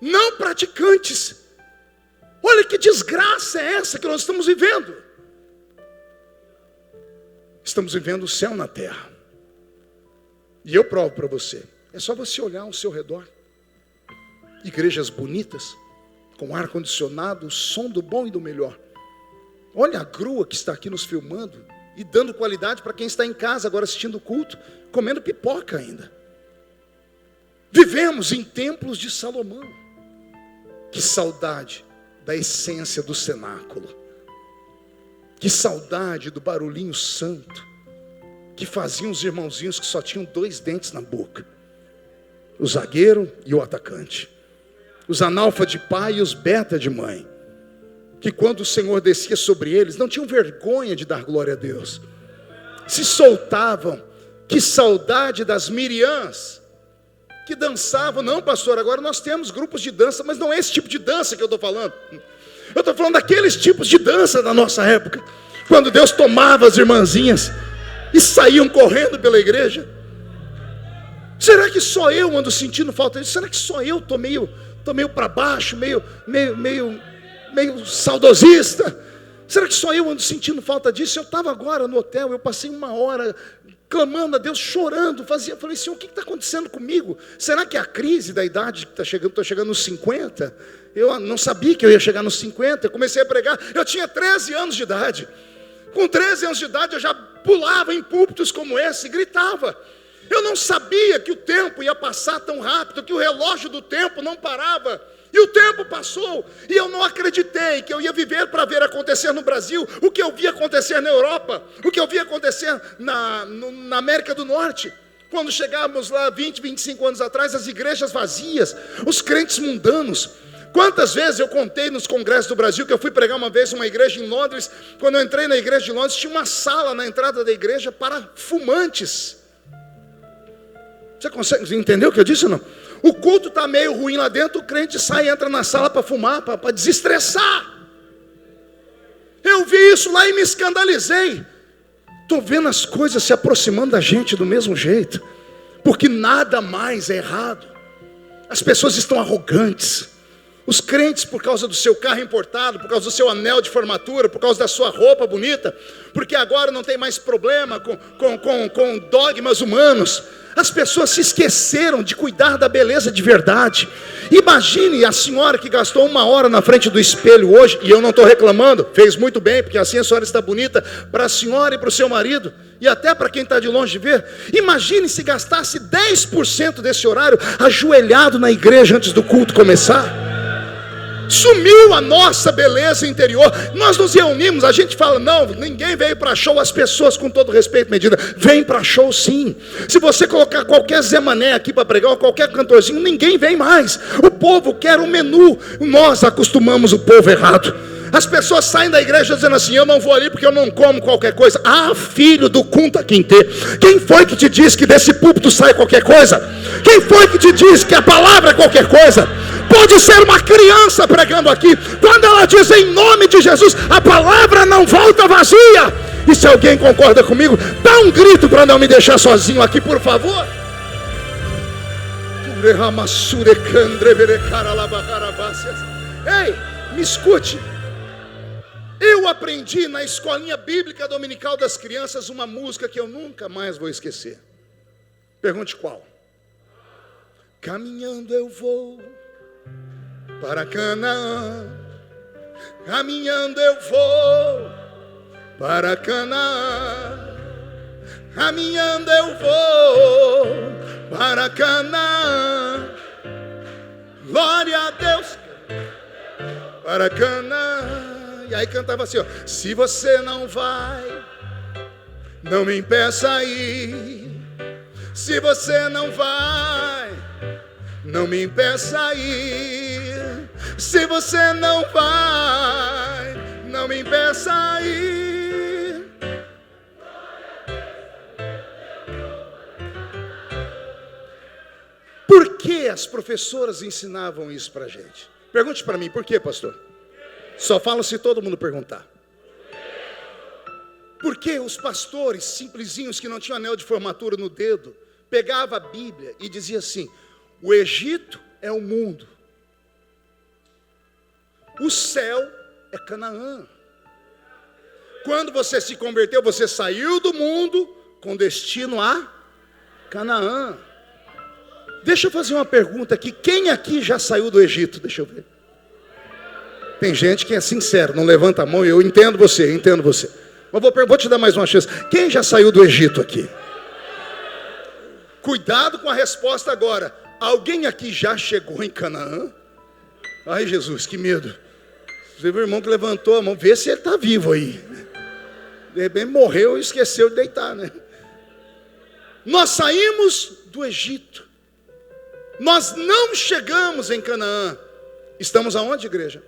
não praticantes. Olha que desgraça é essa que nós estamos vivendo. Estamos vivendo o céu na terra. E eu provo para você. É só você olhar ao seu redor. Igrejas bonitas, com ar-condicionado, som do bom e do melhor. Olha a grua que está aqui nos filmando e dando qualidade para quem está em casa agora assistindo o culto, comendo pipoca ainda. Vivemos em templos de Salomão. Que saudade da essência do cenáculo. Que saudade do barulhinho santo que faziam os irmãozinhos que só tinham 2 dentes na boca. O zagueiro e o atacante. Os analfa de pai e os beta de mãe. Que quando o Senhor descia sobre eles, não tinham vergonha de dar glória a Deus. Se soltavam. Que saudade das Miriams que dançavam. Não, pastor, agora nós temos grupos de dança, mas não é esse tipo de dança que eu estou falando. Eu estou falando daqueles tipos de dança da nossa época, quando Deus tomava as irmãzinhas e saíam correndo pela igreja. Será que só eu ando sentindo falta disso? Será que só eu estou meio para baixo, meio saudosista? Será que só eu ando sentindo falta disso? Eu estava agora no hotel, eu passei 1 hora clamando a Deus, chorando, falei, Senhor, o que está acontecendo comigo? Será que é a crise da idade que está chegando? Estou chegando nos 50, eu não sabia que eu ia chegar nos 50, eu comecei a pregar, eu tinha 13 anos de idade, com 13 anos de idade eu já pulava em púlpitos como esse e gritava. Eu não sabia que o tempo ia passar tão rápido, que o relógio do tempo não parava. E o tempo passou, e eu não acreditei que eu ia viver para ver acontecer no Brasil o que eu via acontecer na Europa, o que eu via acontecer na América do Norte. Quando chegávamos lá 20, 25 anos atrás, as igrejas vazias, os crentes mundanos. Quantas vezes eu contei nos congressos do Brasil, que eu fui pregar uma vez numa igreja em Londres. Quando eu entrei na igreja de Londres, tinha uma sala na entrada da igreja para fumantes. Você consegue entender o que eu disse ou não? O culto está meio ruim lá dentro, o crente sai e entra na sala para fumar, para desestressar. Eu vi isso lá e me escandalizei. Estou vendo as coisas se aproximando da gente do mesmo jeito, porque nada mais é errado. As pessoas estão arrogantes. Os crentes, por causa do seu carro importado, por causa do seu anel de formatura, por causa da sua roupa bonita, porque agora não tem mais problema com dogmas humanos. As pessoas se esqueceram de cuidar da beleza de verdade. Imagine a senhora que gastou 1 hora na frente do espelho hoje, e eu não estou reclamando, fez muito bem, porque assim a senhora está bonita para a senhora e para o seu marido, e até para quem está de longe ver. Imagine se gastasse 10% desse horário ajoelhado na igreja antes do culto começar. Sumiu a nossa beleza interior. Nós nos reunimos, a gente fala, não, ninguém veio para show. As pessoas, com todo respeito, medida, vêm para show sim. Se você colocar qualquer Zé Mané aqui para pregar, ou qualquer cantorzinho, ninguém vem mais. O povo quer um menu. Nós acostumamos o povo errado. As pessoas saem da igreja dizendo assim, eu não vou ali porque eu não como qualquer coisa. Ah, filho do Kunta Kinte, quem foi que te disse que desse púlpito sai qualquer coisa? Quem foi que te disse que a palavra é qualquer coisa? Pode ser uma criança pregando aqui, quando ela diz em nome de Jesus, a palavra não volta vazia. E se alguém concorda comigo, dá um grito para não me deixar sozinho aqui, por favor. Ei, me escute. Eu aprendi na escolinha bíblica dominical das crianças uma música que eu nunca mais vou esquecer. Pergunte qual? Caminhando eu vou para Canaã, caminhando eu vou para Canaã, caminhando eu vou para Canaã, glória a Deus, para Canaã. E aí cantava assim, ó, se você não vai, não me impeça a ir. Se você não vai, não me impeça a ir. Se você não vai, não me impeça a ir. Por que as professoras ensinavam isso pra gente? Pergunte para mim, por que, pastor? Só fala se todo mundo perguntar. Porque os pastores simplesinhos que não tinham anel de formatura no dedo, pegavam a Bíblia e dizia assim, o Egito é o mundo, o céu é Canaã. Quando você se converteu, você saiu do mundo com destino a Canaã. Deixa eu fazer uma pergunta aqui, quem aqui já saiu do Egito? Deixa eu ver. Tem gente que é sincero, não levanta a mão, eu entendo você. Mas vou te dar mais uma chance. Quem já saiu do Egito aqui? Cuidado com a resposta agora. Alguém aqui já chegou em Canaã? Ai, Jesus, que medo. Você viu o irmão que levantou a mão, vê se ele está vivo aí. De repente morreu e esqueceu de deitar, né? Nós saímos do Egito. Nós não chegamos em Canaã. Estamos aonde, igreja?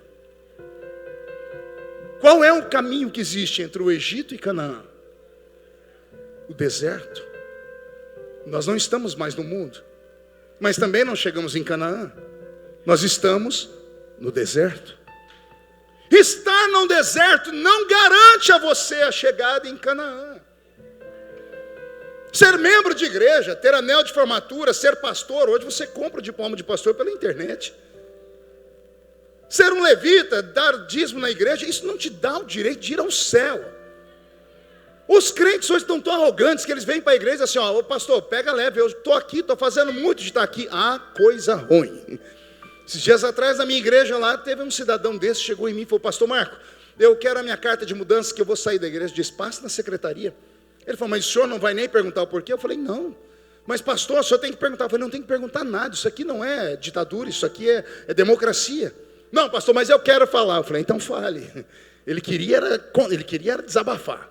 Qual é o caminho que existe entre o Egito e Canaã? O deserto. Nós não estamos mais no mundo, mas também não chegamos em Canaã. Nós estamos no deserto. Estar no deserto não garante a você a chegada em Canaã. Ser membro de igreja, ter anel de formatura, ser pastor. Hoje você compra o diploma de pastor pela internet. Ser um levita, dar dízimo na igreja, isso não te dá o direito de ir ao céu. Os crentes hoje estão tão arrogantes que eles vêm para a igreja assim, ó, ô pastor, pega leve, eu estou aqui, estou fazendo muito de estar aqui. Ah, coisa ruim. Esses dias atrás, na minha igreja lá, teve um cidadão desse, chegou em mim e falou, pastor Marco, eu quero a minha carta de mudança, que eu vou sair da igreja. Eu disse, passe na secretaria. Ele falou, mas o senhor não vai nem perguntar o porquê? Eu falei, não. Mas pastor, o senhor tem que perguntar. Eu falei, não tem que perguntar nada, isso aqui não é ditadura, isso aqui é democracia. Não, pastor, mas eu quero falar. Eu falei, então fale. Ele queria era desabafar.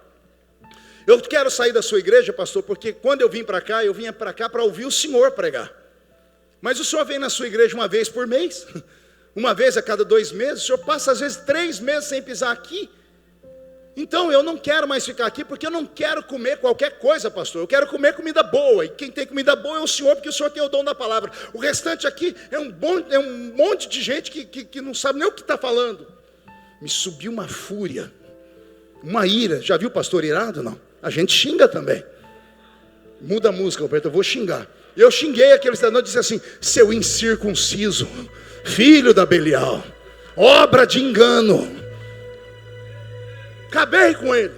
Eu quero sair da sua igreja, pastor, porque quando eu vinha para cá para ouvir o senhor pregar. Mas o senhor vem na sua igreja uma vez por mês, uma vez a cada 2 meses, o senhor passa às vezes 3 meses sem pisar aqui. Então eu não quero mais ficar aqui, porque eu não quero comer qualquer coisa, pastor. Eu quero comer comida boa, e quem tem comida boa é o senhor, porque o senhor tem o dom da palavra. O restante aqui é um monte de gente que não sabe nem o que está falando. Me subiu uma fúria, uma ira. Já viu o pastor irado? Não. A gente xinga também. Muda a música, Roberto, eu vou xingar. Eu xinguei aquele cidadão e disse assim, seu incircunciso, filho da Belial, obra de engano. Acabei com ele.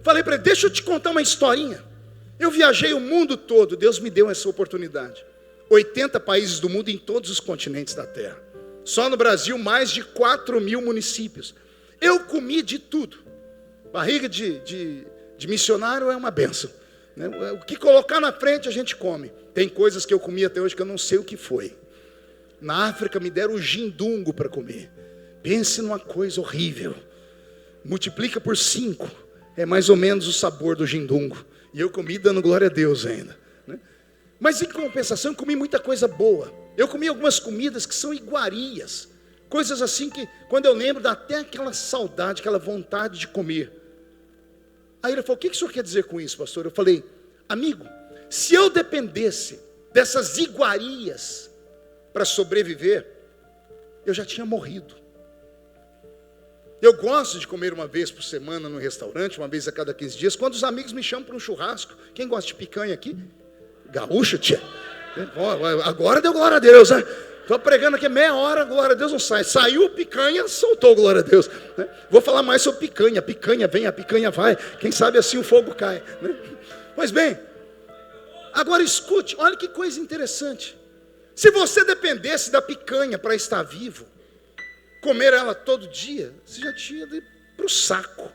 Falei para ele, deixa eu te contar uma historinha. Eu viajei o mundo todo, Deus me deu essa oportunidade. 80 países do mundo em todos os continentes da terra. Só no Brasil, mais de 4.000 municípios. Eu comi de tudo. Barriga de missionário é uma bênção. O que colocar na frente a gente come. Tem coisas que eu comi até hoje que eu não sei o que foi. Na África me deram o gindungo para comer. Pense numa coisa horrível. Multiplica por 5, é mais ou menos o sabor do gindungo. E eu comi dando glória a Deus ainda, né? Mas em compensação, eu comi muita coisa boa. Eu comi algumas comidas que são iguarias. Coisas assim que, quando eu lembro, dá até aquela saudade, aquela vontade de comer. Aí ele falou, o que o senhor quer dizer com isso, pastor? Eu falei, amigo, se eu dependesse dessas iguarias para sobreviver, eu já tinha morrido. Eu gosto de comer uma vez por semana no restaurante, uma vez a cada 15 dias, quando os amigos me chamam para um churrasco. Quem gosta de picanha aqui? Gaúcho, tia. Agora deu glória a Deus, né? Estou pregando aqui meia hora, glória a Deus não sai. Saiu picanha, soltou glória a Deus, né? Vou falar mais sobre picanha. Picanha vem, a picanha vai. Quem sabe assim o fogo cai, né? Pois bem, agora escute, olha que coisa interessante. Se você dependesse da picanha para estar vivo, comer ela todo dia, você já tinha ido para o saco.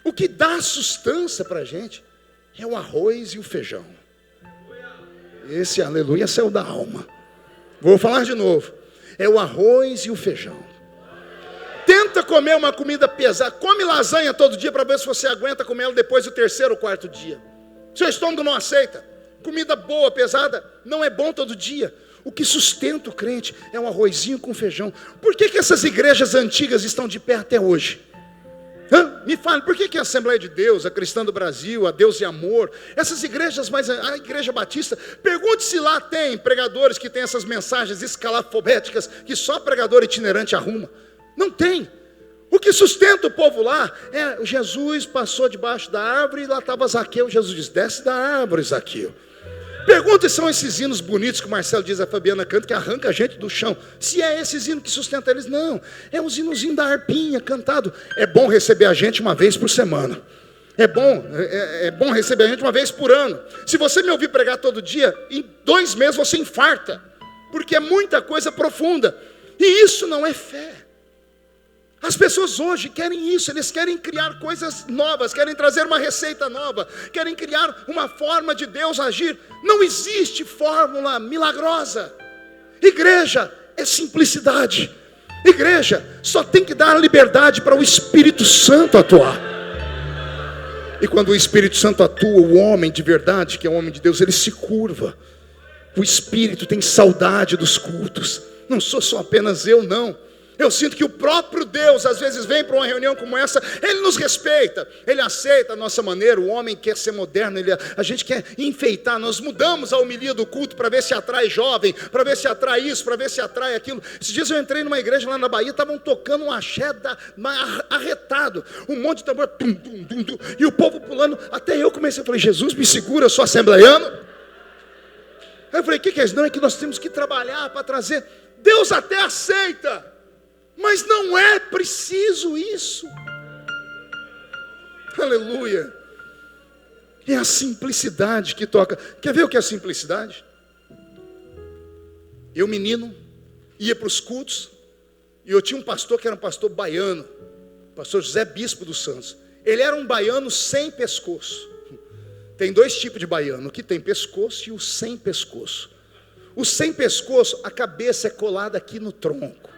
O que dá sustância para a gente é o arroz e o feijão. Esse aleluia é o da alma. Vou falar de novo. É o arroz e o feijão. Tenta comer uma comida pesada. Come lasanha todo dia para ver se você aguenta comer ela depois do 3º ou 4º dia. Seu estômago não aceita. Comida boa, pesada, não é bom todo dia. O que sustenta o crente é um arrozinho com feijão. Por que essas igrejas antigas estão de pé até hoje? Me fale, por que a Assembleia de Deus, a Cristã do Brasil, a Deus e Amor, essas igrejas, mas a Igreja Batista, pergunte se lá tem pregadores que têm essas mensagens escalafobéticas que só pregador itinerante arruma. Não tem. O que sustenta o povo lá é Jesus passou debaixo da árvore e lá estava Zaqueu. Jesus diz, desce da árvore, Zaqueu. Pergunta se são esses hinos bonitos que o Marcelo diz, a Fabiana canta, que arranca a gente do chão. Se é esses hinos que sustentam eles, não. É os hinozinhos da harpinha cantado. É bom receber a gente uma vez por semana. É bom receber a gente uma vez por ano. Se você me ouvir pregar todo dia, em 2 meses você infarta. Porque é muita coisa profunda. E isso não é fé. As pessoas hoje querem isso, eles querem criar coisas novas, querem trazer uma receita nova, querem criar uma forma de Deus agir. Não existe fórmula milagrosa. Igreja é simplicidade. Igreja só tem que dar liberdade para o Espírito Santo atuar. E quando o Espírito Santo atua, o homem de verdade, que é o homem de Deus, ele se curva. O Espírito tem saudade dos cultos. Não sou só apenas eu, não. Eu sinto que o próprio Deus, às vezes, vem para uma reunião como essa, Ele nos respeita, Ele aceita a nossa maneira. O homem quer ser moderno, a gente quer enfeitar. Nós mudamos a homilia do culto para ver se atrai jovem, para ver se atrai isso, para ver se atrai aquilo. Esses dias eu entrei numa igreja lá na Bahia, estavam tocando um axé arretado, um monte de tambor, tum, tum, tum, tum, e o povo pulando. Até eu comecei a falar, Jesus, me segura, eu sou assembleiano. Aí eu falei, o que é isso? Não, é que nós temos que trabalhar para trazer. Deus até aceita, mas não é preciso isso. Aleluia. É a simplicidade que toca. Quer ver o que é a simplicidade? Eu, menino, ia para os cultos, e eu tinha um pastor que era um pastor baiano, pastor José Bispo dos Santos. Ele era um baiano sem pescoço. Tem dois tipos de baiano, o que tem pescoço e o sem pescoço. O sem pescoço, a cabeça é colada aqui no tronco.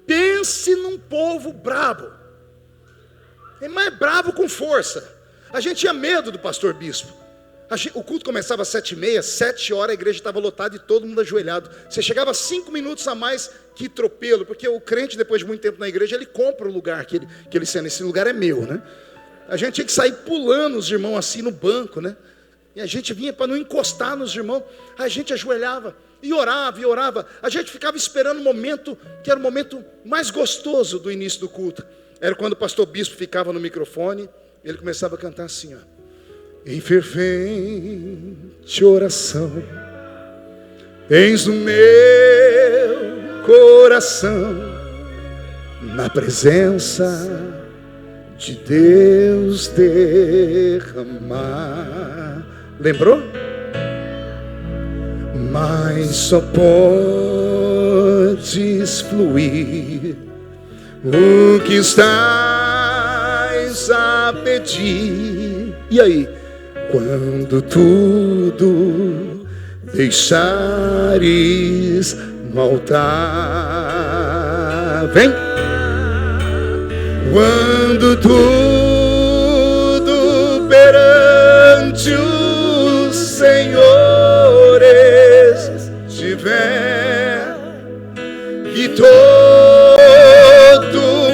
Pense num povo brabo, mas bravo com força. A gente tinha medo do pastor Bispo. O culto começava às 7h30, 7 horas a igreja estava lotada e todo mundo ajoelhado. Você chegava 5 minutos a mais, que tropelo, porque o crente, depois de muito tempo na igreja, ele compra o lugar que ele senta. Esse lugar é meu, né? A gente tinha que sair pulando os irmãos assim no banco, né? E a gente vinha para não encostar nos irmãos. A gente ajoelhava e orava e orava. A gente ficava esperando o momento que era o momento mais gostoso do início do culto. Era quando o pastor Bispo ficava no microfone, ele começava a cantar assim, ó: em fervente oração, tens no meu coração, na presença de Deus derramar. Lembrou? Mas só podes fluir o que estás a pedir. E aí? Quando tudo deixares no altar. Vem! Quando tudo perante os senhores estiver, e todo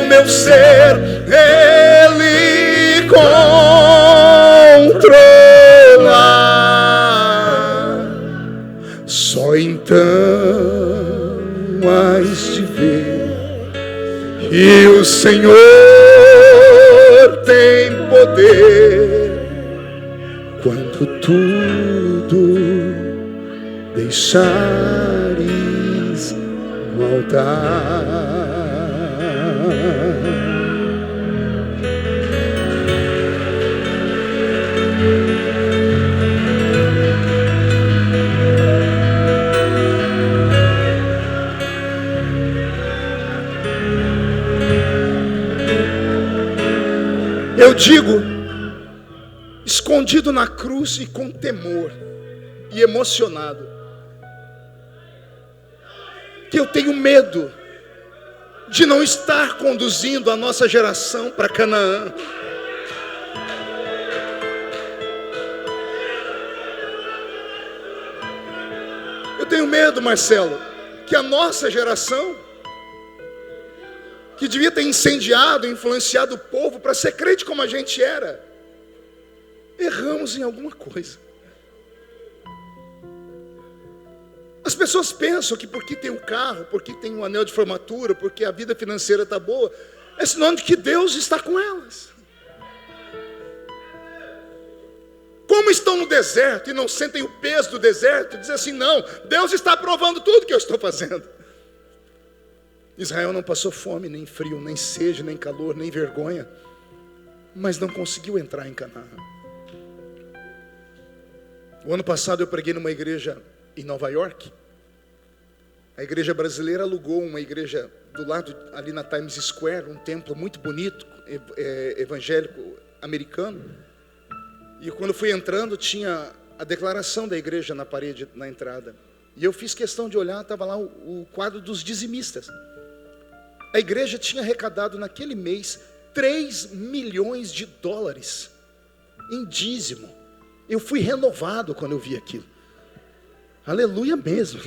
meu ser Ele controlar, só então hás de ver que o Senhor tem poder. Quando tudo deixares no altar. Eu digo, escondido na cruz e com temor e emocionado, que eu tenho medo de não estar conduzindo a nossa geração para Canaã. Eu tenho medo, Marcelo, que a nossa geração, que devia ter incendiado, influenciado o povo para ser crente como a gente era, erramos em alguma coisa. As pessoas pensam que porque tem um carro, porque tem um anel de formatura, porque a vida financeira está boa, é sinônimo de que Deus está com elas. Como estão no deserto e não sentem o peso do deserto, dizem assim: não, Deus está aprovando tudo que eu estou fazendo. Israel não passou fome, nem frio, nem sede, nem calor, nem vergonha, mas não conseguiu entrar em Canaã. O ano passado eu preguei numa igreja em Nova York. A igreja brasileira alugou uma igreja do lado, ali na Times Square, um templo muito bonito, evangélico americano. E quando fui entrando, tinha a declaração da igreja na parede, na entrada. E eu fiz questão de olhar, estava lá o quadro dos dizimistas. A igreja tinha arrecadado naquele mês $3 milhões em dízimo. Eu fui renovado quando eu vi aquilo. Aleluia mesmo.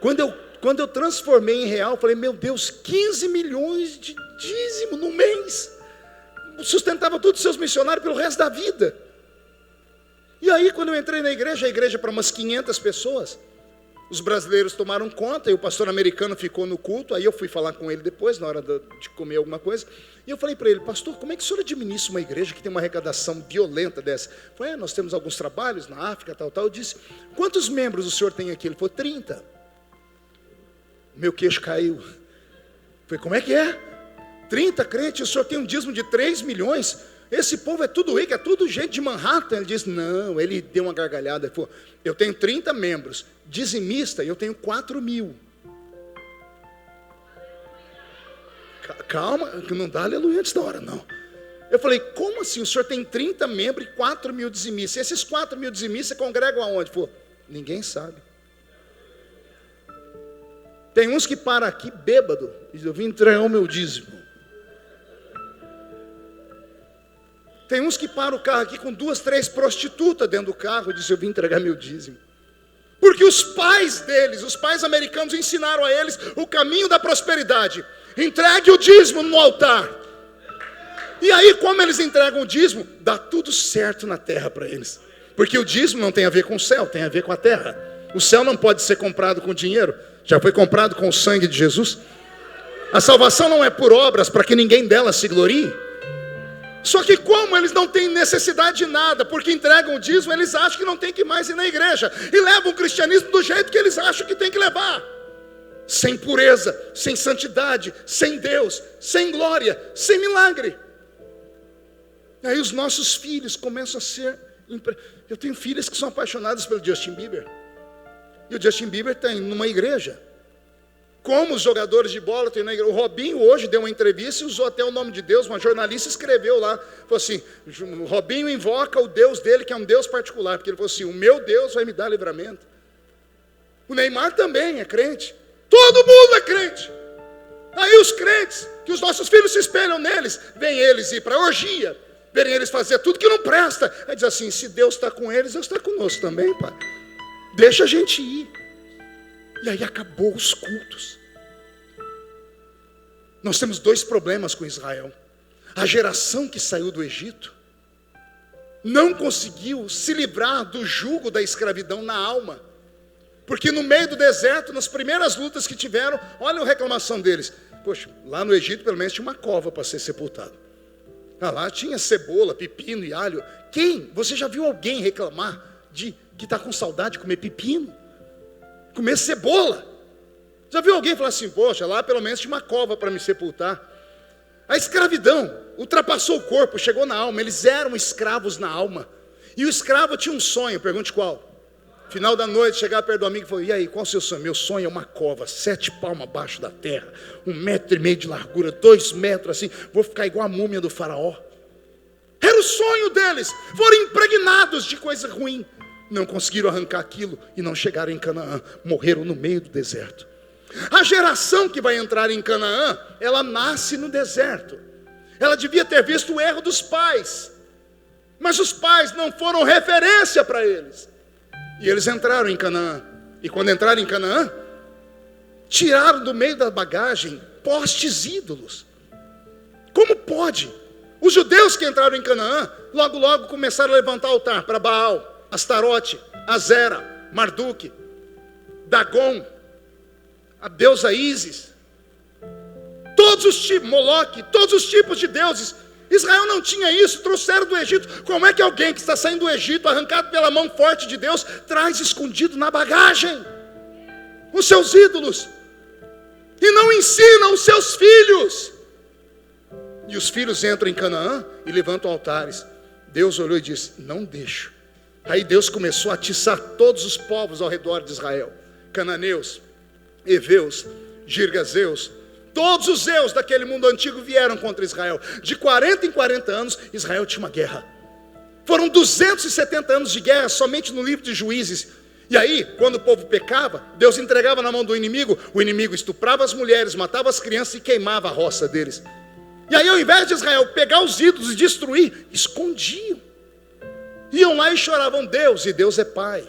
Quando eu quando eu transformei em real, falei, meu Deus, 15 milhões de dízimo no mês. Sustentava todos os seus missionários pelo resto da vida. E aí, quando eu entrei na igreja, a igreja para umas 500 pessoas, os brasileiros tomaram conta, e o pastor americano ficou no culto. Aí eu fui falar com ele depois, na hora de comer alguma coisa, e eu falei para ele, pastor, como é que o senhor administra uma igreja que tem uma arrecadação violenta dessa? Eu falei, nós temos alguns trabalhos na África, tal. Eu disse, quantos membros o senhor tem aqui? Ele falou, 30. Meu queixo caiu. Eu falei, como é que é? 30 crentes, o senhor tem um dízimo de 3 milhões? Esse povo é tudo rico, é tudo gente de Manhattan. Ele disse, não, ele deu uma gargalhada. Ele falou, eu tenho 30 membros, dizimista, e eu tenho 4 mil. Calma, não dá aleluia antes da hora, não. Eu falei, como assim? O senhor tem 30 membros e 4 mil dizimistas. E esses 4 mil dizimistas congregam aonde? Ele falou, ninguém sabe. Tem uns que param aqui bêbado, e eu vim entregar o meu dízimo. Tem uns que param o carro aqui com 2, 3 prostitutas dentro do carro e dizem, eu vim entregar meu dízimo. Porque os pais deles, os pais americanos, ensinaram a eles o caminho da prosperidade. Entregue o dízimo no altar. E aí, como eles entregam o dízimo, dá tudo certo na terra para eles. Porque o dízimo não tem a ver com o céu, tem a ver com a terra. O céu não pode ser comprado com dinheiro, já foi comprado com o sangue de Jesus. A salvação não é por obras, para que ninguém delas se glorie. Só que como eles não têm necessidade de nada, porque entregam o dízimo, eles acham que não tem que mais ir na igreja. E levam o cristianismo do jeito que eles acham que tem que levar. Sem pureza, sem santidade, sem Deus, sem glória, sem milagre. E aí os nossos filhos começam a ser... Eu tenho filhas que são apaixonadas pelo Justin Bieber. E o Justin Bieber está numa igreja. Como os jogadores de bola têm na igreja. O Robinho hoje deu uma entrevista e usou até o nome de Deus. Uma jornalista escreveu lá. Falou assim, o Robinho invoca o Deus dele, que é um Deus particular. Porque ele falou assim, o meu Deus vai me dar livramento. O Neymar também é crente. Todo mundo é crente. Aí os crentes, que os nossos filhos se espelham neles, vêm eles ir para a orgia, verem eles fazer tudo que não presta. Aí diz assim, se Deus está com eles, Deus está conosco também, pai. Deixa a gente ir. E aí acabou os cultos. Nós temos 2 problemas com Israel. A geração que saiu do Egito não conseguiu se livrar do jugo da escravidão na alma. Porque no meio do deserto, nas primeiras lutas que tiveram, olha a reclamação deles. Poxa, lá no Egito pelo menos tinha uma cova para ser sepultado. Lá tinha cebola, pepino e alho. Quem? Você já viu alguém reclamar de que está com saudade de comer pepino? Comer cebola? Já viu alguém falar assim, poxa, lá pelo menos tinha uma cova para me sepultar? A escravidão ultrapassou o corpo, chegou na alma. Eles eram escravos na alma. E o escravo tinha um sonho, pergunte qual? Final da noite, chegar perto do amigo e falar, e aí, qual o seu sonho? Meu sonho é uma cova, 7 palmos abaixo da terra, 1,5 metro de largura, 2 metros assim, vou ficar igual a múmia do faraó. Era o sonho deles. Foram impregnados de coisa ruim. Não conseguiram arrancar aquilo e não chegaram em Canaã. Morreram no meio do deserto. A geração que vai entrar em Canaã, ela nasce no deserto. Ela devia ter visto o erro dos pais, mas os pais não foram referência para eles. E eles entraram em Canaã. E quando entraram em Canaã, tiraram do meio da bagagem postes ídolos. Como pode? Os judeus que entraram em Canaã, logo começaram a levantar altar para Baal, Astarote, Azera, Marduk, Dagon, a deusa Ísis, todos os tipos, Moloque, todos os tipos de deuses. Israel não tinha isso, trouxeram do Egito. Como é que alguém que está saindo do Egito, arrancado pela mão forte de Deus, traz escondido na bagagem os seus ídolos e não ensina os seus filhos? E os filhos entram em Canaã e levantam altares. Deus olhou e disse, não deixo. Aí Deus começou a atiçar todos os povos ao redor de Israel. Cananeus, Heveus, Girgazeus, todos os zeus daquele mundo antigo vieram contra Israel. De 40 em 40 anos, Israel tinha uma guerra. Foram 270 anos de guerra somente no livro de Juízes. E aí, quando o povo pecava, Deus entregava na mão do inimigo. O inimigo estuprava as mulheres, matava as crianças e queimava a roça deles. E aí, ao invés de Israel pegar os ídolos e destruir, escondiam. Iam lá e choravam, Deus, e Deus é Pai.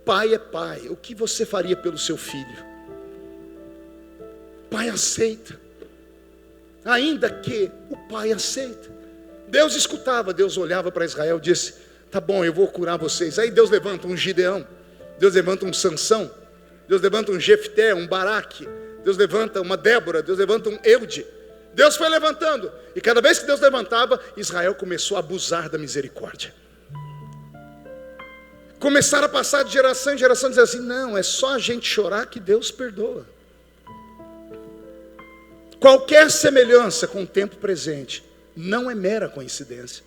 pai é pai. O que você faria pelo seu filho? Pai aceita. Ainda que o pai aceita. Deus escutava, Deus olhava para Israel e disse: tá bom, eu vou curar vocês. Aí Deus levanta um Gideão, Deus levanta um Sansão, Deus levanta um Jefté, um Baraque, Deus levanta uma Débora, Deus levanta um Eude. Deus foi levantando, e cada vez que Deus levantava, Israel começou a abusar da misericórdia. Começaram a passar de geração em geração, dizer assim: não, é só a gente chorar que Deus perdoa. Qualquer semelhança com o tempo presente não é mera coincidência.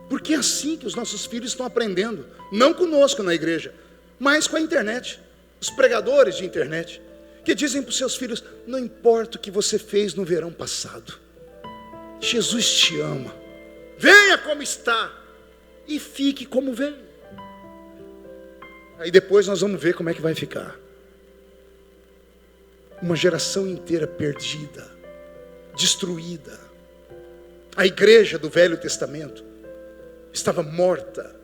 Porque é assim que os nossos filhos estão aprendendo. Não conosco na igreja, mas com a internet. Os pregadores de internet, que dizem para os seus filhos: não importa o que você fez no verão passado, Jesus te ama. Venha como está e fique como veio. Aí depois nós vamos ver como é que vai ficar. Uma geração inteira perdida, destruída. A igreja do Velho Testamento estava morta.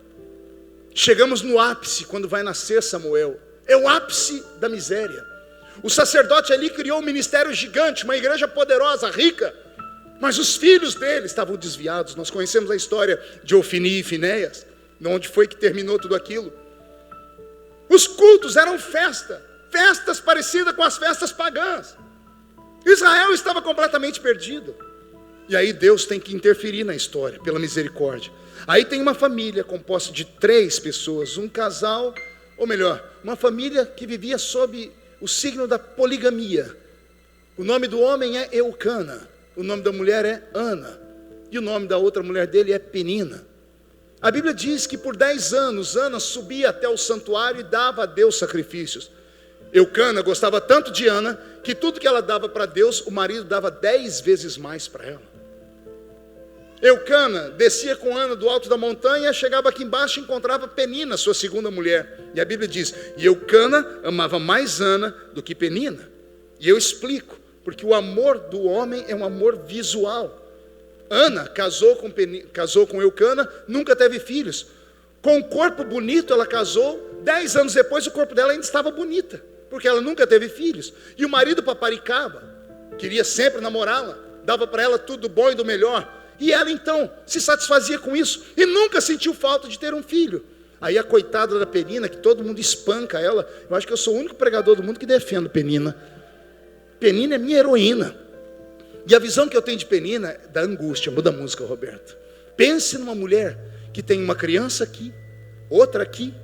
Chegamos no ápice quando vai nascer Samuel. É o ápice da miséria. O sacerdote ali criou um ministério gigante, uma igreja poderosa, rica, mas os filhos dele estavam desviados. Nós conhecemos a história de Ofni e Finéias, onde foi que terminou tudo aquilo. Os cultos eram festas parecidas com as festas pagãs. Israel estava completamente perdido. E aí Deus tem que interferir na história, pela misericórdia. Aí tem uma família composta de 3 pessoas, um casal, ou melhor, uma família que vivia sob o signo da poligamia. O nome do homem é Eucana, o nome da mulher é Ana, e o nome da outra mulher dele é Penina. A Bíblia diz que por 10 anos, Ana subia até o santuário e dava a Deus sacrifícios. Eucana gostava tanto de Ana, que tudo que ela dava para Deus, o marido dava 10 vezes mais para ela. Eucana descia com Ana do alto da montanha, chegava aqui embaixo e encontrava Penina, sua segunda mulher. E a Bíblia diz: e Eucana amava mais Ana do que Penina. E eu explico, porque o amor do homem é um amor visual. Ana casou com Eucana, nunca teve filhos. Com um corpo bonito ela casou, 10 anos depois o corpo dela ainda estava bonita, porque ela nunca teve filhos. E o marido paparicava, queria sempre namorá-la, dava para ela tudo bom e do melhor. E ela então se satisfazia com isso e nunca sentiu falta de ter um filho. Aí a coitada da Penina, que todo mundo espanca ela. Eu acho que eu sou o único pregador do mundo que defendo Penina. Penina é minha heroína. E a visão que eu tenho de Penina é da angústia. Muda a música, Roberto. Pense numa mulher que tem uma criança aqui, outra aqui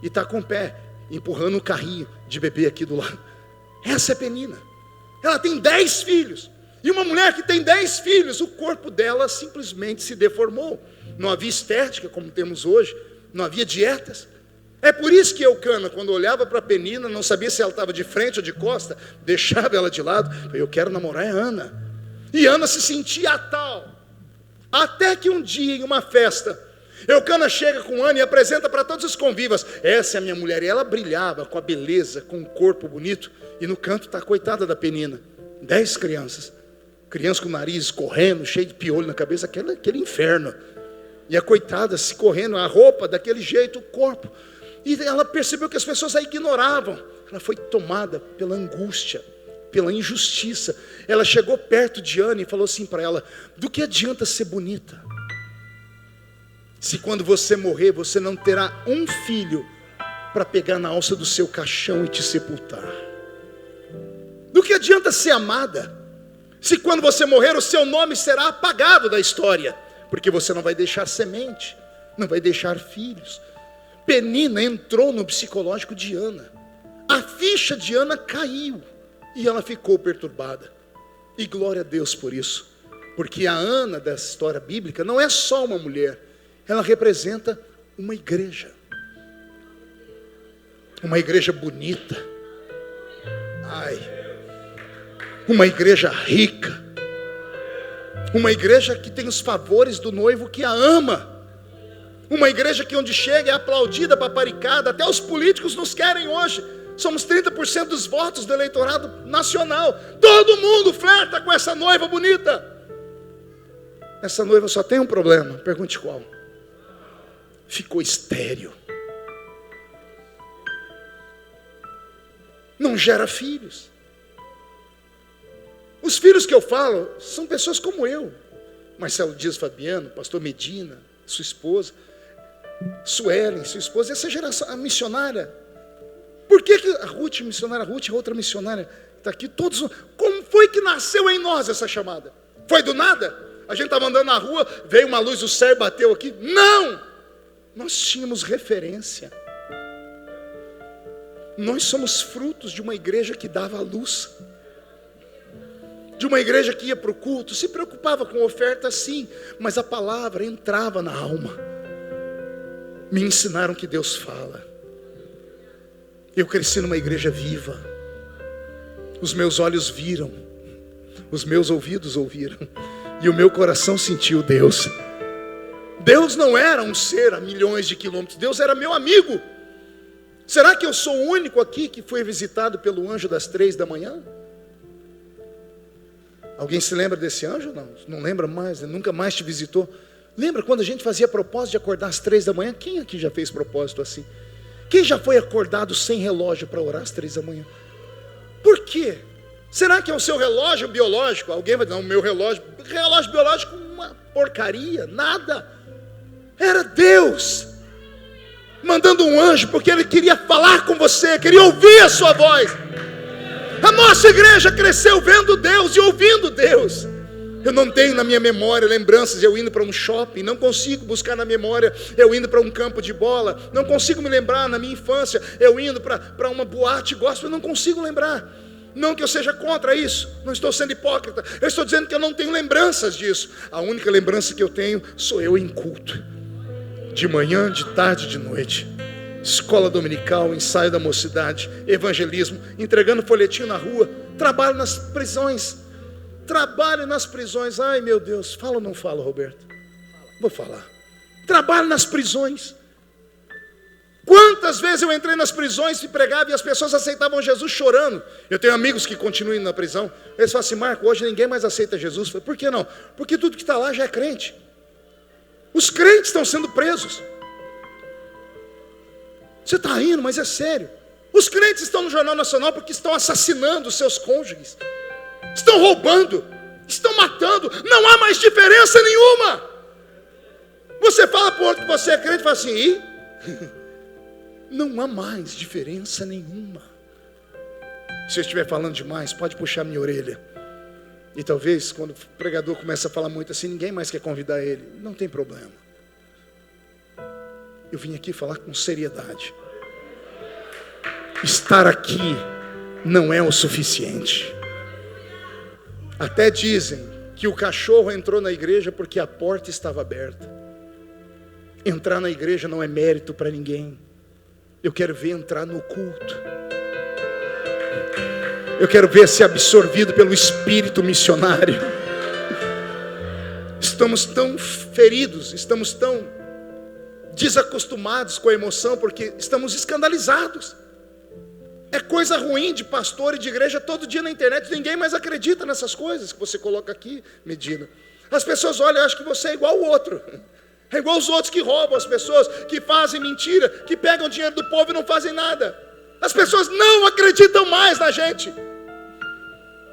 e está com o pé empurrando um carrinho de bebê aqui do lado. Essa é Penina. Ela tem 10 filhos. E uma mulher que tem 10 filhos, o corpo dela simplesmente se deformou. Não havia estética como temos hoje, não havia dietas. É por isso que Eucana, quando olhava para Penina, não sabia se ela estava de frente ou de costa, deixava ela de lado. Eu quero namorar a Ana. E Ana se sentia tal, até que um dia em uma festa, Eucana chega com Ana e apresenta para todos os convivas: essa é a minha mulher. E ela brilhava com a beleza, com um corpo bonito. E no canto está a coitada da Penina, 10 crianças com o nariz correndo, cheio de piolho na cabeça, aquele inferno. E a coitada se correndo, a roupa daquele jeito, o corpo. E ela percebeu que as pessoas a ignoravam. Ela foi tomada pela angústia, pela injustiça. Ela chegou perto de Ana e falou assim para ela: do que adianta ser bonita, se quando você morrer, você não terá um filho para pegar na alça do seu caixão e te sepultar? Do que adianta ser amada, se quando você morrer, o seu nome será apagado da história? Porque você não vai deixar semente, não vai deixar filhos. Penina entrou no psicológico de Ana. A ficha de Ana caiu e ela ficou perturbada. E glória a Deus por isso, porque a Ana dessa história bíblica não é só uma mulher, ela representa uma igreja bonita, uma igreja rica, uma igreja que tem os favores do noivo que a ama, uma igreja que onde chega é aplaudida, paparicada. Até os políticos nos querem hoje. Somos 30% dos votos do eleitorado nacional. Todo mundo flerta com essa noiva bonita. Essa noiva só tem um problema, pergunte qual. Ficou estéril. não gera filhos. Os filhos que eu falo são pessoas como eu. Marcelo Dias Fabiano, pastor Medina, sua esposa, Suelen, sua esposa, essa geração, a missionária. Por que a Ruth, missionária Ruth, a outra missionária, está aqui, todos. Como foi que nasceu em nós essa chamada? Foi do nada? A gente estava andando na rua, veio uma luz, o céu bateu aqui. Não! Nós tínhamos referência. Nós somos frutos de uma igreja que dava a luz. De uma igreja que ia para o culto, se preocupava com oferta sim, mas a palavra entrava na alma. Me ensinaram que Deus fala. Eu cresci numa igreja viva. Os meus olhos viram, os meus ouvidos ouviram, e o meu coração sentiu Deus. Deus não era um ser a milhões de quilômetros, Deus era meu amigo. Será que eu sou o único aqui que foi visitado pelo anjo das 3 da manhã? Alguém se lembra desse anjo? Não, não lembra mais, ele nunca mais te visitou. Lembra quando a gente fazia propósito de acordar às 3 da manhã? Quem aqui já fez propósito assim? Quem já foi acordado sem relógio para orar às 3 da manhã? Por quê? Será que é o seu relógio biológico? Alguém vai dizer, não, meu relógio biológico, uma porcaria, nada. Era Deus mandando um anjo, porque Ele queria falar com você, queria ouvir a sua voz. A nossa igreja cresceu vendo Deus e ouvindo Deus. Eu não tenho na minha memória lembranças de eu indo para um shopping, não consigo buscar na memória eu indo para um campo de bola, não consigo me lembrar na minha infância eu indo para uma boate gospel, eu não consigo lembrar. Não que eu seja contra isso, não estou sendo hipócrita, eu estou dizendo que eu não tenho lembranças disso. A única lembrança que eu tenho sou eu em culto, de manhã, de tarde, de noite. Escola dominical, ensaio da mocidade, evangelismo, entregando folhetinho na rua, trabalho nas prisões. Ai meu Deus, fala ou não fala, Roberto? Vou falar. Trabalho nas prisões. Quantas vezes eu entrei nas prisões e pregava e as pessoas aceitavam Jesus chorando. Eu tenho amigos que continuam indo na prisão. Eles falam assim, Marco, hoje ninguém mais aceita Jesus. Eu falei, por que não? Porque tudo que está lá já é crente. Os crentes estão sendo presos. Você está rindo, mas é sério. Os crentes estão no Jornal Nacional porque estão assassinando os seus cônjuges. Estão roubando. Estão matando. Não há mais diferença nenhuma. Você fala para o outro que você é crente e fala assim, e? Não há mais diferença nenhuma. Se eu estiver falando demais, pode puxar minha orelha. E talvez quando o pregador começa a falar muito assim, ninguém mais quer convidar ele. Não tem problema. Eu vim aqui falar com seriedade. Estar aqui não é o suficiente. Até dizem que o cachorro entrou na igreja porque a porta estava aberta. Entrar na igreja não é mérito para ninguém. Eu quero ver entrar no culto. Eu quero ver ser absorvido pelo espírito missionário. Estamos tão feridos, estamos tão desacostumados com a emoção, porque estamos escandalizados. É coisa ruim de pastor e de igreja todo dia na internet. Ninguém mais acredita nessas coisas que você coloca aqui, Medina. As pessoas olham e acham que você é igual o outro. É igual os outros que roubam, as pessoas que fazem mentira, que pegam o dinheiro do povo e não fazem nada. As pessoas não acreditam mais na gente.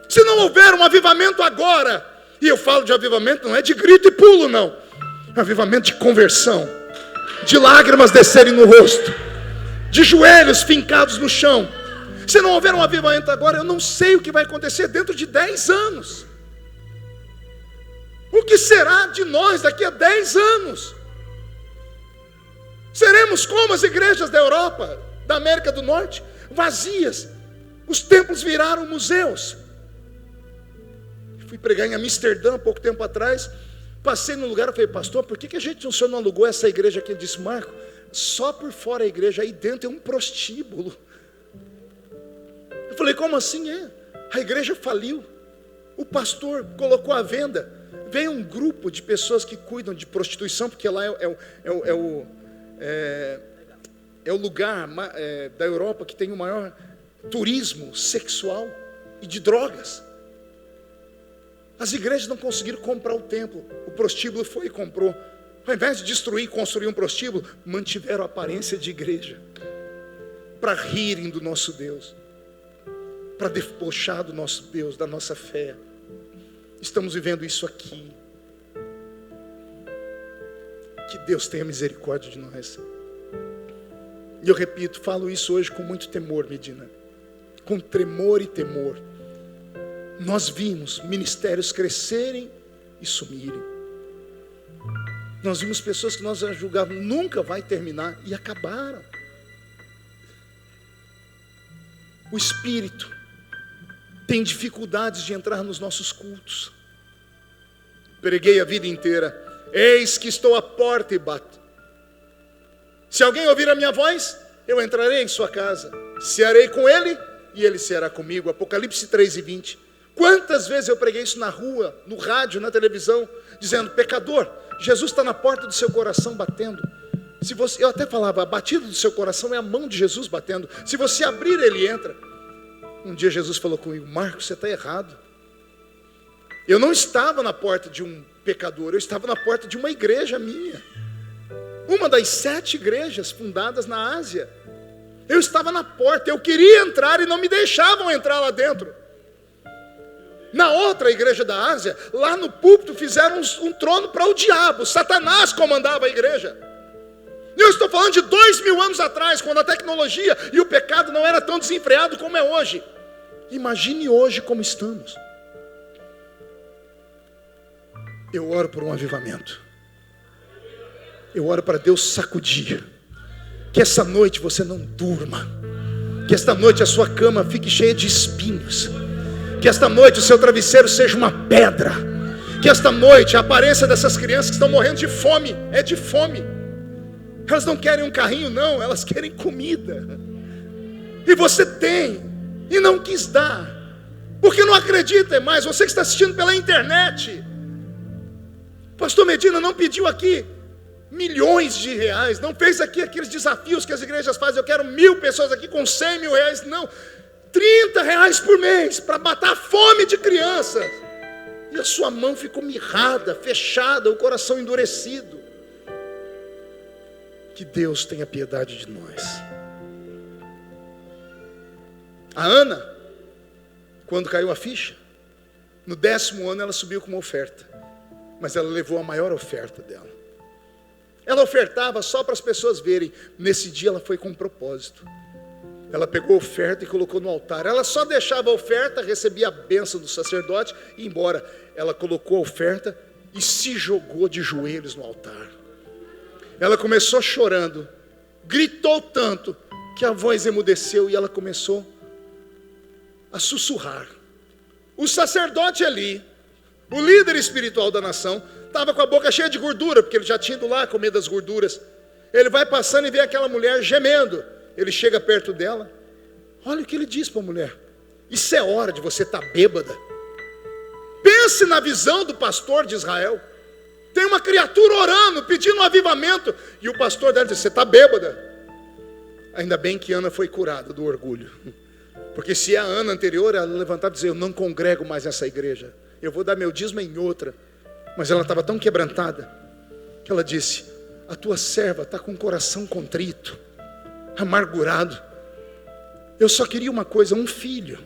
Se não houver um avivamento agora, e eu falo de avivamento, não é de grito e pulo não, é um avivamento de conversão, de lágrimas descerem no rosto, de joelhos fincados no chão. Se não houver um avivamento agora, eu não sei o que vai acontecer dentro de 10 anos. O que será de nós daqui a 10 anos? Seremos como as igrejas da Europa, da América do Norte, vazias. Os templos viraram museus. Fui pregar em Amsterdã há pouco tempo atrás. Passei no lugar e falei, pastor, por que a gente o senhor não alugou essa igreja aqui? Ele disse, Marco, só por fora a igreja, aí dentro é um prostíbulo. Eu falei, como assim é? A igreja faliu. O pastor colocou à venda. Veio um grupo de pessoas que cuidam de prostituição, porque lá é o lugar da Europa que tem o maior turismo sexual e de drogas. As igrejas não conseguiram comprar o templo. O prostíbulo foi e comprou. Ao invés de destruir e construir um prostíbulo, mantiveram a aparência de igreja para rirem do nosso Deus. para debochar do nosso Deus, da nossa fé. Estamos vivendo isso aqui. Que Deus tenha misericórdia de nós. E eu repito, falo isso hoje com muito temor, Medina. Com tremor e temor. Nós vimos ministérios crescerem e sumirem. Nós vimos pessoas que nós julgávamos nunca vai terminar e acabaram. O Espírito tem dificuldades de entrar nos nossos cultos. Preguei a vida inteira: eis que estou à porta e bato. Se alguém ouvir a minha voz, eu entrarei em sua casa, cearei com ele e ele ceará comigo. Apocalipse 3:20. Quantas vezes eu preguei isso na rua, no rádio, na televisão, dizendo: pecador, Jesus está na porta do seu coração batendo. Se você, eu até falava, a batida do seu coração é a mão de Jesus batendo. Se você abrir, ele entra. Um dia Jesus falou comigo: Marcos, você está errado. Eu não estava na porta de um pecador, eu estava na porta de uma igreja minha. Uma das 7 igrejas fundadas na Ásia. Eu estava na porta, eu queria entrar e não me deixavam entrar lá dentro. Na outra igreja da Ásia, lá no púlpito fizeram um trono para o diabo. Satanás comandava a igreja. Eu estou falando de 2000 anos atrás, quando a tecnologia e o pecado não era tão desenfreado como é hoje. Imagine hoje como estamos. Eu oro por um avivamento. Eu oro para Deus sacudir. Que essa noite você não durma. Que esta noite a sua cama fique cheia de espinhos. Que esta noite o seu travesseiro seja uma pedra. Que esta noite a aparência dessas crianças que estão morrendo de fome é de fome. Elas não querem um carrinho, não, elas querem comida. E você tem, e não quis dar, porque não acredita mais. Você que está assistindo pela internet, pastor Medina não pediu aqui milhões de reais, não fez aqui aqueles desafios que as igrejas fazem. Eu quero 1000 pessoas aqui com 100 mil reais, não, 30 reais por mês, para matar a fome de crianças. E a sua mão ficou mirrada, fechada, o coração endurecido. Que Deus tenha piedade de nós. A Ana, quando caiu a ficha, no 10º ano ela subiu com uma oferta, mas ela levou a maior oferta dela. Ela ofertava só para as pessoas verem. Nesse dia ela foi com um propósito. Ela pegou a oferta e colocou no altar. Ela só deixava a oferta, recebia a bênção do sacerdote e ia embora. Ela colocou a oferta e se jogou de joelhos no altar. Ela começou chorando, gritou tanto que a voz emudeceu e ela começou a sussurrar. O sacerdote ali, o líder espiritual da nação, estava com a boca cheia de gordura, porque ele já tinha ido lá comer das gorduras. Ele vai passando e vê aquela mulher gemendo. Ele chega perto dela. Olha o que ele diz para a mulher: isso é hora de você estar bêbada. Pense na visão do pastor de Israel. Tem uma criatura orando, pedindo um avivamento, e o pastor dela diz: você está bêbada. Ainda bem que Ana foi curada do orgulho, porque se a Ana anterior, ela levantava e dizia: eu não congrego mais nessa igreja, eu vou dar meu dízimo em outra. Mas ela estava tão quebrantada, que ela disse: a tua serva está com o coração contrito, amargurado. Eu só queria uma coisa, um filho.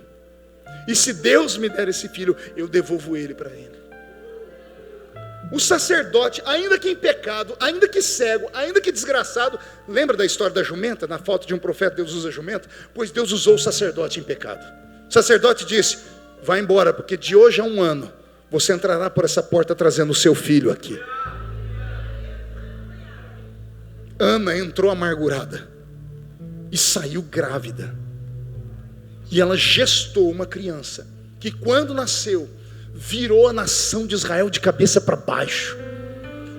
E se Deus me der esse filho, eu devolvo ele para ele. O sacerdote, ainda que em pecado, ainda que cego, ainda que desgraçado, lembra da história da jumenta? Na falta de um profeta, Deus usa a jumenta? Pois Deus usou o sacerdote em pecado. O sacerdote disse: vai embora, porque de hoje a 1 ano, você entrará por essa porta trazendo o seu filho aqui. Ana entrou amargurada e saiu grávida. E ela gestou uma criança que, quando nasceu, virou a nação de Israel de cabeça para baixo.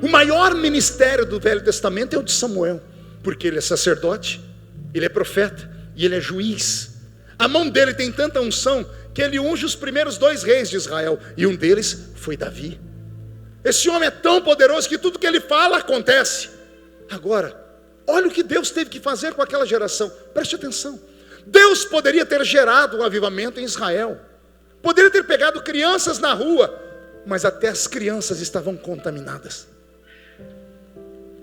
O maior ministério do Velho Testamento é o de Samuel, porque ele é sacerdote, ele é profeta e ele é juiz. A mão dele tem tanta unção que ele unge os primeiros 2 reis de Israel, e um deles foi Davi. Esse homem é tão poderoso que tudo que ele fala acontece. Agora, olha o que Deus teve que fazer com aquela geração. Preste atenção. Deus poderia ter gerado um avivamento em Israel, poderia ter pegado crianças na rua, mas até as crianças estavam contaminadas.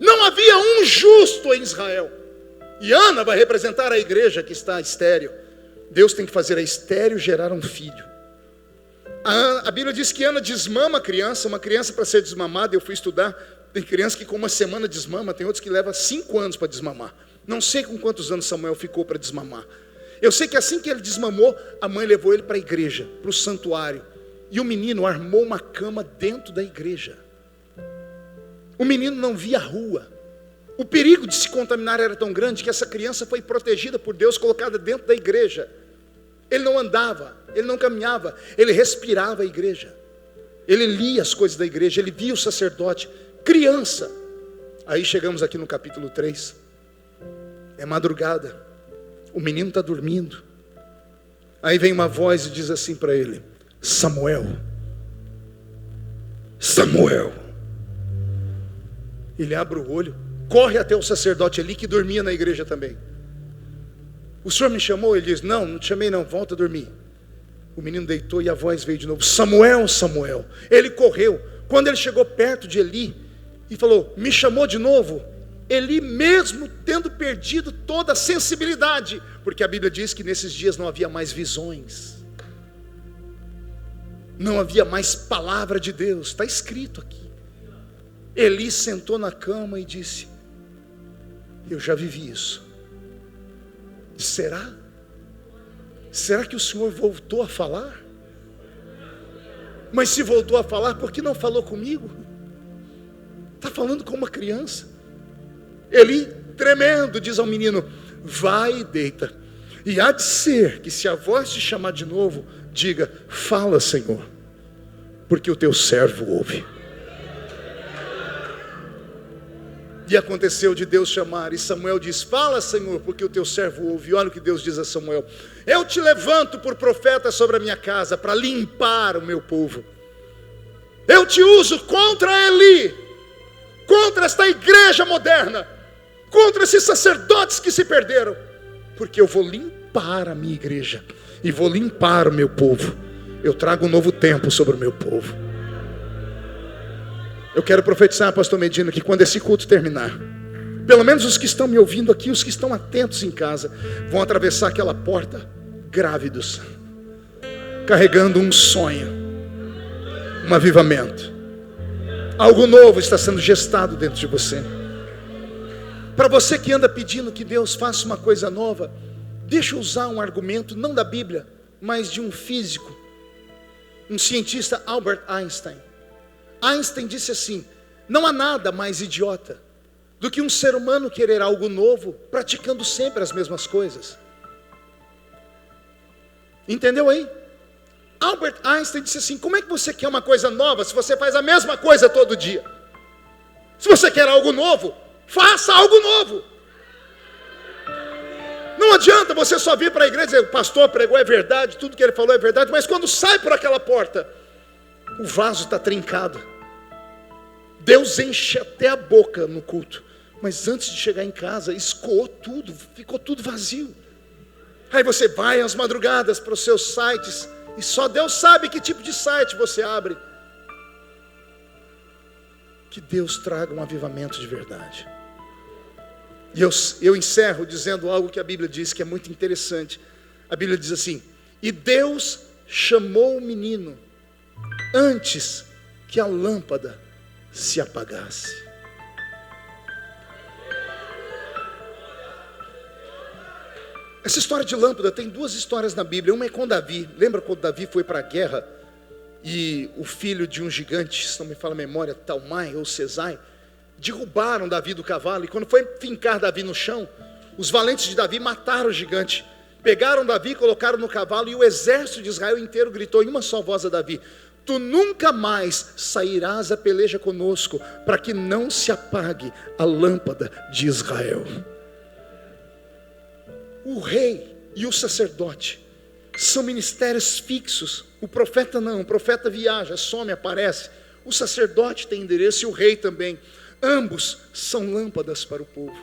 Não havia um justo em Israel. E Ana vai representar a igreja que está estéril. Deus tem que fazer a estéril gerar um filho. A Bíblia diz que Ana desmama a criança. Uma criança para ser desmamada, eu fui estudar, tem criança que com uma semana desmama, tem outros que levam 5 anos para desmamar. Não sei com quantos anos Samuel ficou para desmamar. Eu sei que assim que ele desmamou, a mãe levou ele para a igreja, para o santuário. E o menino armou uma cama dentro da igreja. O menino não via a rua. O perigo de se contaminar era tão grande que essa criança foi protegida por Deus, colocada dentro da igreja. Ele não andava, ele não caminhava, ele respirava a igreja. Ele lia as coisas da igreja, ele via o sacerdote, criança. Aí chegamos aqui no capítulo 3. É madrugada, o menino está dormindo. Aí vem uma voz e diz assim para ele: Samuel, Samuel. Ele abre o olho, corre até o sacerdote ali que dormia na igreja também. O senhor me chamou? Ele diz: não, não te chamei não, volta a dormir. O menino deitou e a voz veio de novo: Samuel, Samuel. Ele correu. Quando ele chegou perto de Eli e falou: me chamou de novo? Eli, mesmo tendo perdido toda a sensibilidade, porque a Bíblia diz que nesses dias não havia mais visões, não havia mais palavra de Deus, está escrito aqui. Eli sentou na cama e disse: eu já vivi isso. Será? Será que o Senhor voltou a falar? Mas se voltou a falar, por que não falou comigo? Está falando com uma criança. Eli, tremendo, diz ao menino: vai e deita. E há de ser que se a voz te chamar de novo, diga: fala, Senhor, porque o teu servo ouve. E aconteceu de Deus chamar, e Samuel diz: fala, Senhor, porque o teu servo ouve. E olha o que Deus diz a Samuel: eu te levanto por profeta sobre a minha casa, para limpar o meu povo. Eu te uso contra Eli, contra esta igreja moderna, contra esses sacerdotes que se perderam, porque eu vou limpar a minha igreja, e vou limpar o meu povo. Eu trago um novo tempo sobre o meu povo. Eu quero profetizar, pastor Medina, que quando esse culto terminar, pelo menos os que estão me ouvindo aqui, os que estão atentos em casa, vão atravessar aquela porta grávidos, carregando um sonho, um avivamento. Algo novo está sendo gestado dentro de você. Para você que anda pedindo que Deus faça uma coisa nova, deixa eu usar um argumento, não da Bíblia, mas de um físico, um cientista, Albert Einstein. Einstein disse assim: não há nada mais idiota do que um ser humano querer algo novo, praticando sempre as mesmas coisas. Entendeu aí? Albert Einstein disse assim: como é que você quer uma coisa nova se você faz a mesma coisa todo dia? Se você quer algo novo, faça algo novo. Não adianta você só vir para a igreja e dizer: o pastor pregou, é verdade, tudo que ele falou é verdade, mas quando sai por aquela porta, o vaso está trincado. Deus enche até a boca no culto, mas antes de chegar em casa, escoou tudo, ficou tudo vazio. Aí você vai às madrugadas para os seus sites, e só Deus sabe que tipo de site você abre. Que Deus traga um avivamento de verdade. E eu encerro dizendo algo que a Bíblia diz que é muito interessante. A Bíblia diz assim: e Deus chamou o menino antes que a lâmpada se apagasse. Essa história de lâmpada tem 2 histórias na Bíblia. Uma é com Davi. Lembra quando Davi foi para a guerra e o filho de um gigante, se não me fala a memória, Talmai ou Cesai, derrubaram Davi do cavalo, e quando foi fincar Davi no chão, os valentes de Davi mataram o gigante, pegaram Davi, colocaram no cavalo, e o exército de Israel inteiro gritou em uma só voz a Davi: tu nunca mais sairás a peleja conosco, para que não se apague a lâmpada de Israel. O rei e o sacerdote são ministérios fixos. O profeta não, o profeta viaja, some, aparece. O sacerdote tem endereço e o rei também. Ambos são lâmpadas para o povo.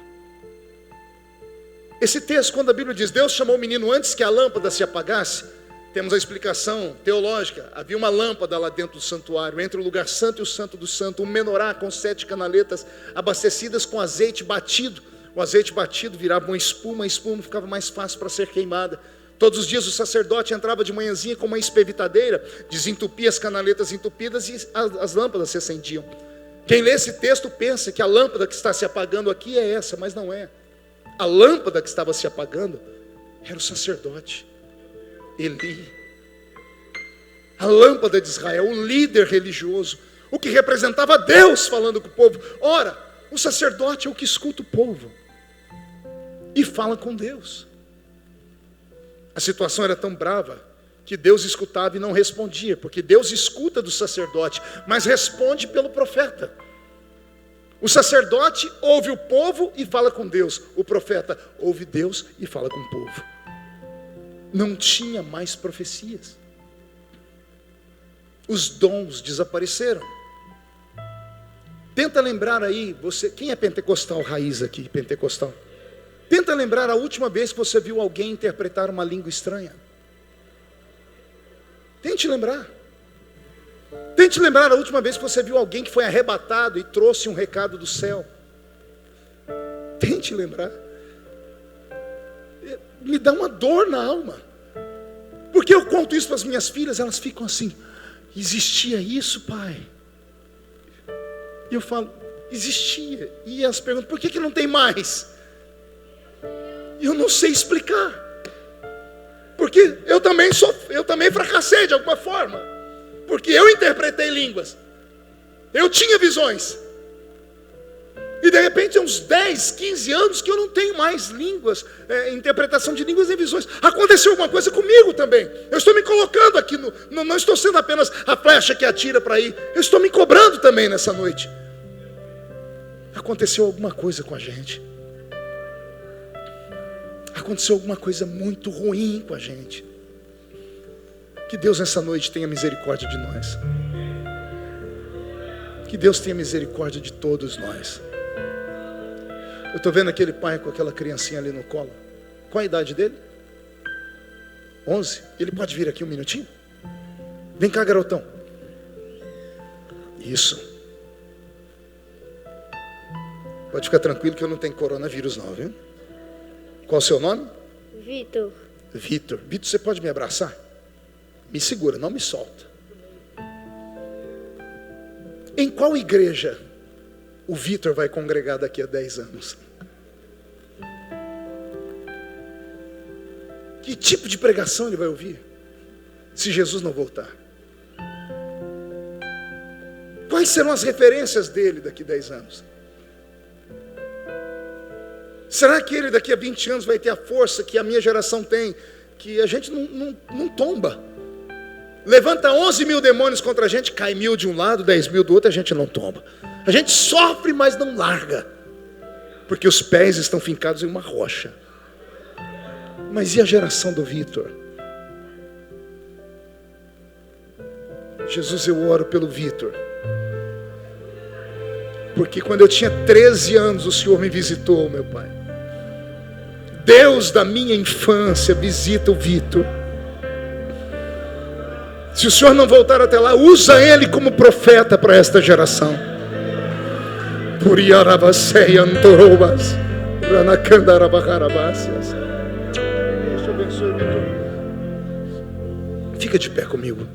Esse texto, quando a Bíblia diz Deus chamou o menino antes que a lâmpada se apagasse, temos a explicação teológica. Havia uma lâmpada lá dentro do santuário, entre o lugar santo e o santo do santo, um menorá com 7 canaletas abastecidas com azeite batido. O azeite batido virava uma espuma, a espuma ficava mais fácil para ser queimada. Todos os dias o sacerdote entrava de manhãzinha com uma espevitadeira, desentupia as canaletas entupidas e as lâmpadas se acendiam. Quem lê esse texto pensa que a lâmpada que está se apagando aqui é essa, mas não é. A lâmpada que estava se apagando era o sacerdote Eli. A lâmpada de Israel, o líder religioso, o que representava Deus falando com o povo. Ora, o sacerdote é o que escuta o povo e fala com Deus. A situação era tão brava que Deus escutava e não respondia, porque Deus escuta do sacerdote, mas responde pelo profeta. O sacerdote ouve o povo e fala com Deus. O profeta ouve Deus e fala com o povo. Não tinha mais profecias. Os dons desapareceram. Tenta lembrar aí, você, quem é pentecostal raiz aqui, pentecostal? Tenta lembrar a última vez que você viu alguém interpretar uma língua estranha. Tente lembrar. Tente lembrar a última vez que você viu alguém que foi arrebatado e trouxe um recado do céu. Tente lembrar. Me dá uma dor na alma. Porque eu conto isso para as minhas filhas, elas ficam assim: existia isso, pai? E eu falo, existia. E elas perguntam, por que não tem mais? E eu não sei explicar. Porque eu também fracassei de alguma forma. Porque eu interpretei línguas. Eu tinha visões. E de repente, há uns 10, 15 anos que eu não tenho mais línguas, interpretação de línguas nem visões. Aconteceu alguma coisa comigo também. Eu estou me colocando aqui, não estou sendo apenas a flecha que atira para ir. Eu estou me cobrando também nessa noite. Aconteceu alguma coisa com a gente. Aconteceu alguma coisa muito ruim com a gente. Que Deus nessa noite tenha misericórdia de nós. Que Deus tenha misericórdia de todos nós. Eu estou vendo aquele pai com aquela criancinha ali no colo. Qual a idade dele? 11. Ele pode vir aqui um minutinho? Vem cá, garotão. Isso. Pode ficar tranquilo que eu não tenho coronavírus não, viu? Qual o seu nome? Vitor. Vitor, você pode me abraçar? Me segura, não me solta. Em qual igreja o Vitor vai congregar daqui a 10 anos? Que tipo de pregação ele vai ouvir? Se Jesus não voltar. Quais serão as referências dele daqui a 10 anos? Será que ele daqui a 20 anos vai ter a força que a minha geração tem? Que a gente não tomba. Levanta 11 mil demônios contra a gente, cai 1000 de um lado, 10 mil do outro, a gente não tomba. A gente sofre, mas não larga. Porque os pés estão fincados em uma rocha. Mas e a geração do Vitor? Jesus, eu oro pelo Vitor. Porque quando eu tinha 13 anos, o Senhor me visitou, meu Pai. Deus da minha infância visita o Vitor. Se o Senhor não voltar até lá, usa ele como profeta para esta geração. Deus te abençoe, Vitor. Fica de pé comigo.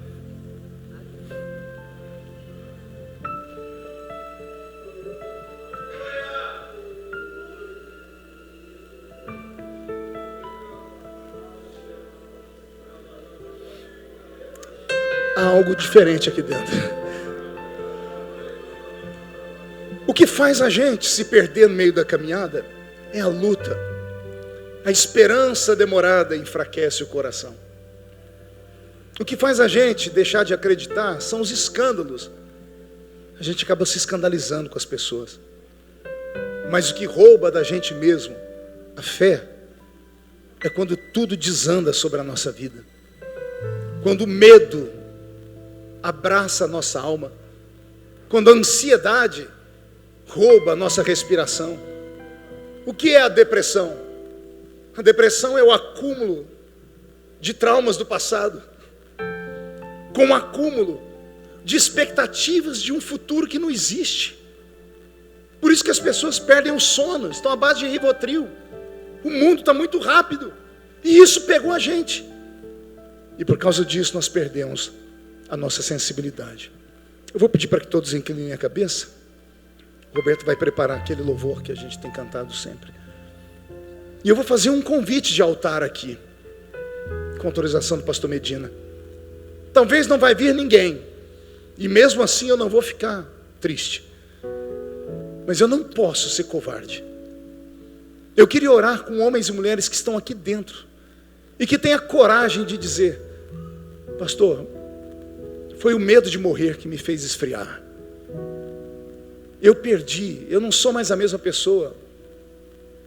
Há algo diferente aqui dentro. O que faz a gente se perder no meio da caminhada é a luta. A esperança demorada enfraquece o coração. O que faz a gente deixar de acreditar são os escândalos. A gente acaba se escandalizando com as pessoas. Mas o que rouba da gente mesmo a fé é quando tudo desanda sobre a nossa vida. Quando o medo abraça a nossa alma. Quando a ansiedade rouba a nossa respiração. O que é a depressão? A depressão é o acúmulo de traumas do passado, com um acúmulo de expectativas de um futuro que não existe. Por isso que as pessoas perdem o sono, estão à base de Rivotril. O mundo está muito rápido. E isso pegou a gente. E por causa disso nós perdemos a nossa sensibilidade. Eu vou pedir para que todos inclinem a cabeça. O Roberto vai preparar aquele louvor que a gente tem cantado sempre. E eu vou fazer um convite de altar aqui, com autorização do pastor Medina. Talvez não vai vir ninguém, e mesmo assim eu não vou ficar triste. Mas eu não posso ser covarde. Eu queria orar com homens e mulheres que estão aqui dentro, e que têm a coragem de dizer: pastor, foi o medo de morrer que me fez esfriar. Eu perdi, eu não sou mais a mesma pessoa.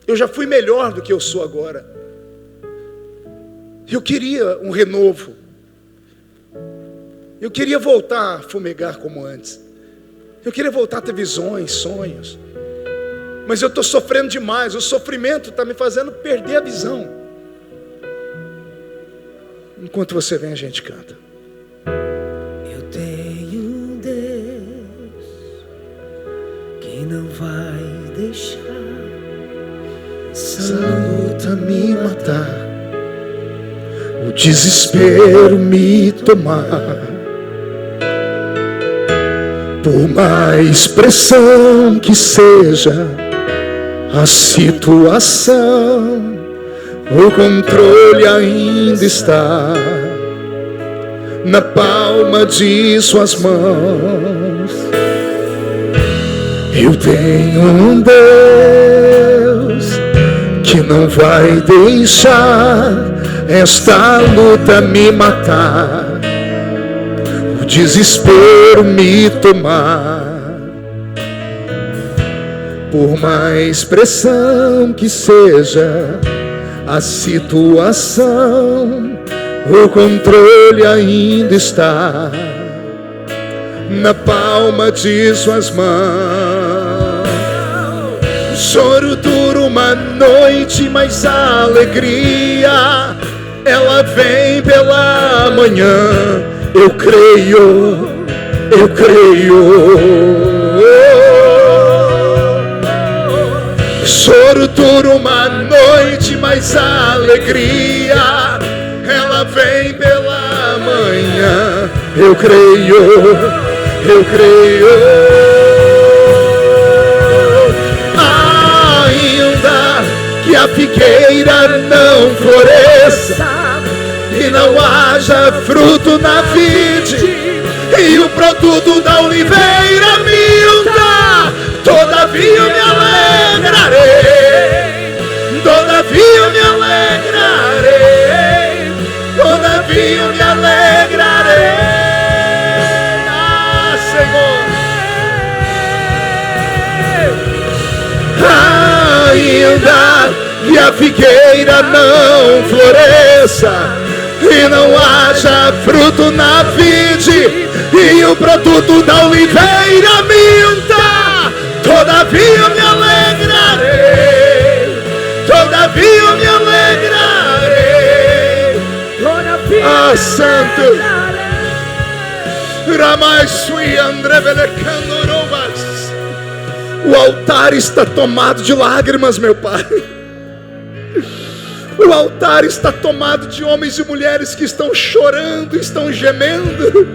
Eu já fui melhor do que eu sou agora. Eu queria um renovo. Eu queria voltar a fumegar como antes. Eu queria voltar a ter visões, sonhos. Mas eu estou sofrendo demais. O sofrimento está me fazendo perder a visão. Enquanto você vem, a gente canta. Eu tenho um Deus que não vai deixar essa luta me matar, o desespero me tomar. Por mais pressão que seja a situação, o controle ainda está na palma de suas mãos. Eu tenho um Deus que não vai deixar esta luta me matar, o desespero me tomar. Por mais pressão que seja a situação, o controle ainda está na palma de suas mãos. Choro dura uma noite, mas a alegria ela vem pela manhã. Eu creio, eu creio. Choro dura uma noite, mas a alegria ela vem pela manhã. Eu creio, eu creio. Ainda que a figueira não floresça e não haja fruto na vide, e o produto da oliveira minta, todavia eu me alegrarei, todavia eu me alegrarei, todavia eu me alegrarei. Ah, Senhor, ainda que a figueira não floresça e não haja fruto na vide, e o produto da oliveira minta, todavia eu me alegrarei, todavia eu me alegrarei. Ah, Santo, Ramaisui André Belecandorobas. O altar está tomado de lágrimas, meu Pai. O altar está tomado de homens e mulheres que estão chorando, estão gemendo.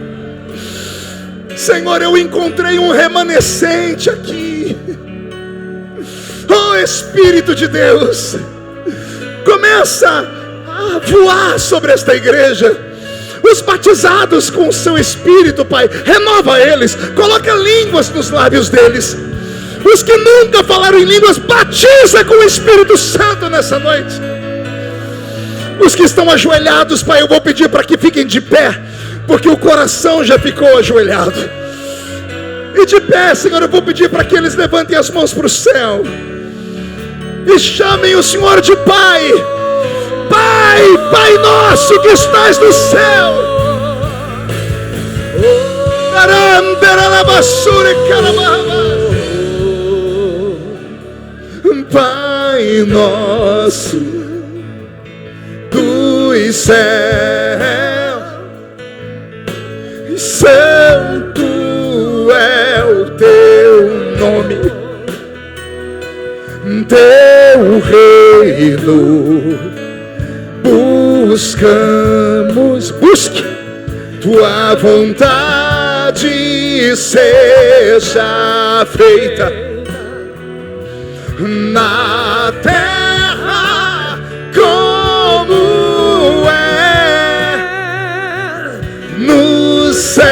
Senhor, eu encontrei um remanescente aqui. Oh, Espírito de Deus, começa a voar sobre esta igreja. Os batizados com o seu Espírito, Pai, renova eles, coloca línguas nos lábios deles. Os que nunca falaram em línguas, batiza com o Espírito Santo nessa noite. Os que estão ajoelhados, Pai, eu vou pedir para que fiquem de pé, porque o coração já ficou ajoelhado. E de pé, Senhor, eu vou pedir para que eles levantem as mãos para o céu e chamem o Senhor de Pai. Pai, Pai nosso que estás no céu. Pai nosso dos céus, santo é o teu nome, teu reino buscamos, busque tua vontade seja feita na terra como é no céu.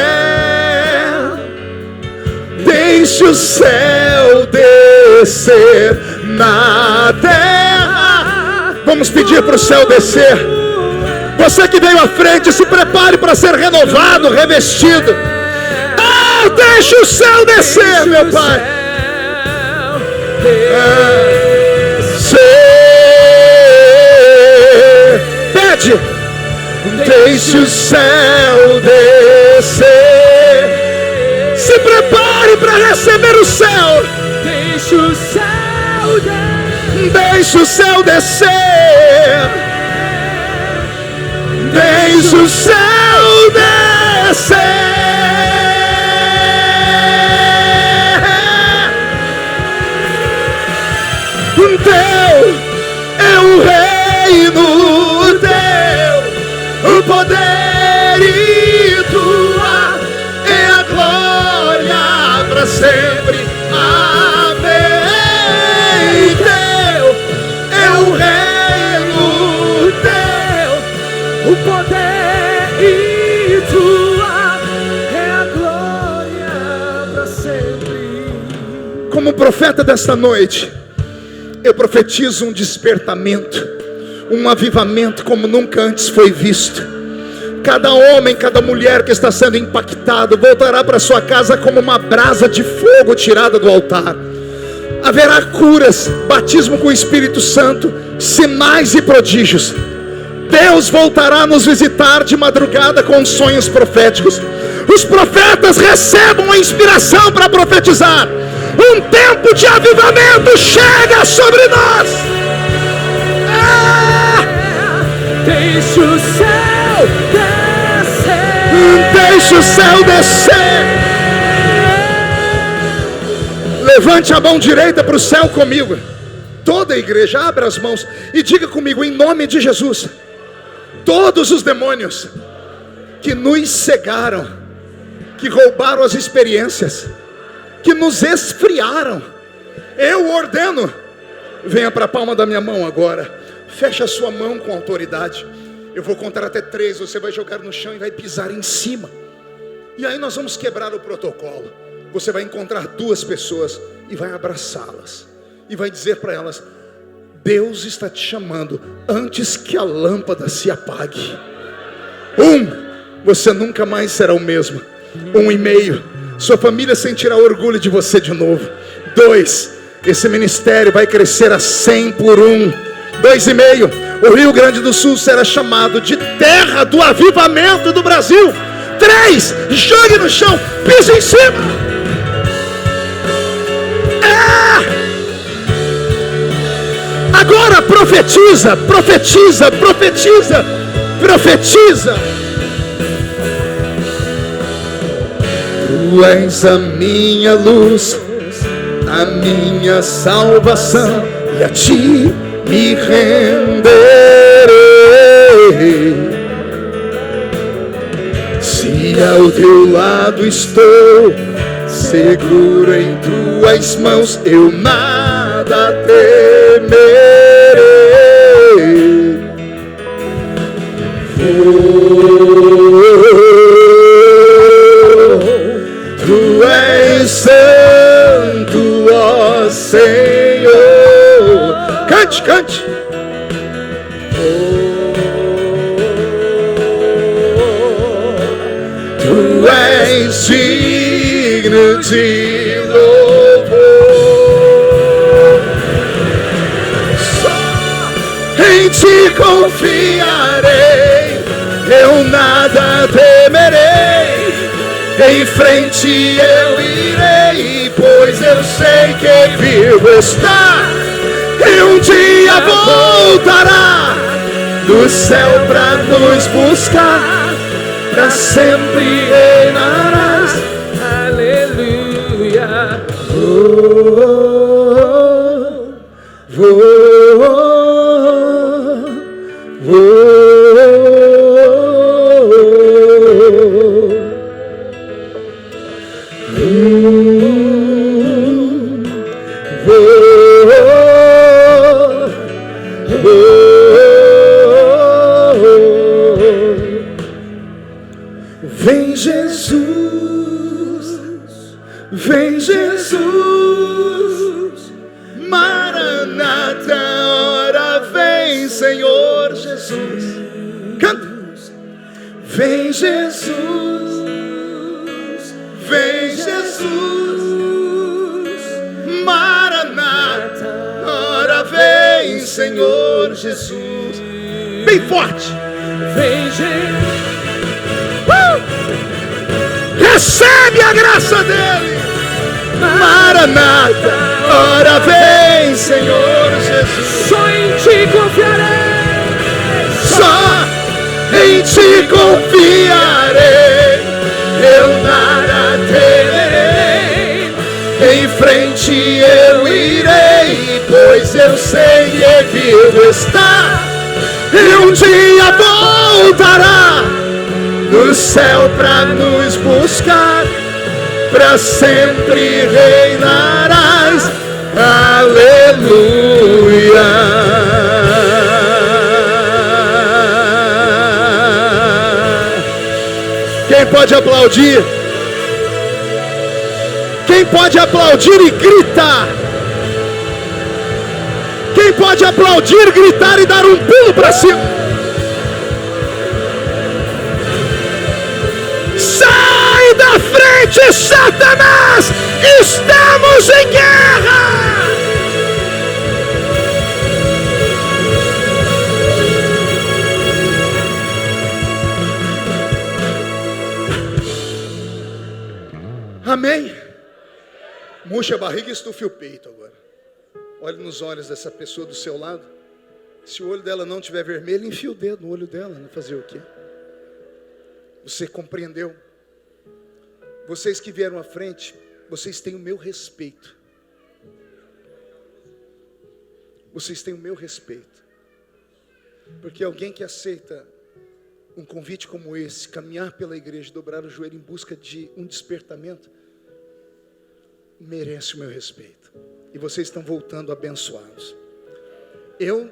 Deixe o céu descer na terra. Vamos pedir para o céu descer. Você que veio à frente, se prepare para ser renovado, revestido. Ah, deixe o céu descer, meu Pai. Pede. Deixe o céu descer. Se prepare para receber o céu. Deixa o céu descer. Deixe o céu descer. Deixe o céu descer. Teu é o reino, teu o poder e tua é a glória para sempre. Amém. Teu é o reino, teu O poder e tua é a glória para sempre. Como profeta desta noite, eu profetizo um despertamento, um avivamento como nunca antes foi visto. Cada homem, cada mulher que está sendo impactado voltará para sua casa como uma brasa de fogo tirada do altar. Haverá curas, batismo com o Espírito Santo, sinais e prodígios. Deus voltará a nos visitar de madrugada com sonhos proféticos. Os profetas recebam a inspiração para profetizar. Um tempo de avivamento chega sobre nós. Deixa o céu descer. Deixa o céu descer. Levante a mão direita para o céu comigo. Toda a igreja, abra as mãos e diga comigo, em nome de Jesus: todos os demônios que nos cegaram, que roubaram as experiências, que nos esfriaram, eu ordeno, venha para a palma da minha mão agora. Feche a sua mão com autoridade. Eu vou contar até 3, você vai jogar no chão e vai pisar em cima. E aí nós vamos quebrar o protocolo. Você vai encontrar 2 pessoas e vai abraçá-las. E vai dizer para elas: Deus está te chamando antes que a lâmpada se apague. 1, você nunca mais será o mesmo. 1,5, sua família sentirá orgulho de você de novo. 2, esse ministério vai crescer a 100 por 1. 2,5, o Rio Grande do Sul será chamado de terra do avivamento do Brasil. 3, jogue no chão, pise em cima. Agora profetiza, profetiza, profetiza, profetiza. Tu és a minha luz, a minha salvação, e a ti me renderei. Se ao teu lado estou, seguro em tuas mãos, eu nada temerei. Tu és santo, ó Senhor. Cante, cante. Tu és digno de louvor. Só em ti confiarei, eu nada temerei. Em frente eu irei, pois eu sei que vivo está, e um dia voltará do céu pra nos buscar, pra sempre reinarás. Aleluia. Vou Jesus. Canta. Vem Jesus, vem Jesus, Maranata, ora vem Senhor Jesus. Bem forte. Vem Jesus. Recebe a graça dele. Maranata, ora vem Senhor Jesus. Só em ti confiarei. Só em ti confiarei. Eu nada temerei. Em frente eu irei, pois eu sei que vivo está. E um dia voltará do céu pra nos buscar. Pra sempre reinarás. Aleluia. Quem pode aplaudir? Quem pode aplaudir e gritar? Quem pode aplaudir, gritar e dar um pulo para cima? Sai da frente, Satanás! Estamos em guerra! Amém? Murcha a barriga e estufe o peito agora. Olhe nos olhos dessa pessoa do seu lado. Se o olho dela não estiver vermelho, enfia o dedo no olho dela, né? Fazer o quê? Você compreendeu? Vocês que vieram à frente, vocês têm o meu respeito. Vocês têm o meu respeito. Porque alguém que aceita um convite como esse, caminhar pela igreja, dobrar o joelho em busca de um despertamento, merece o meu respeito. E vocês estão voltando abençoados. Eu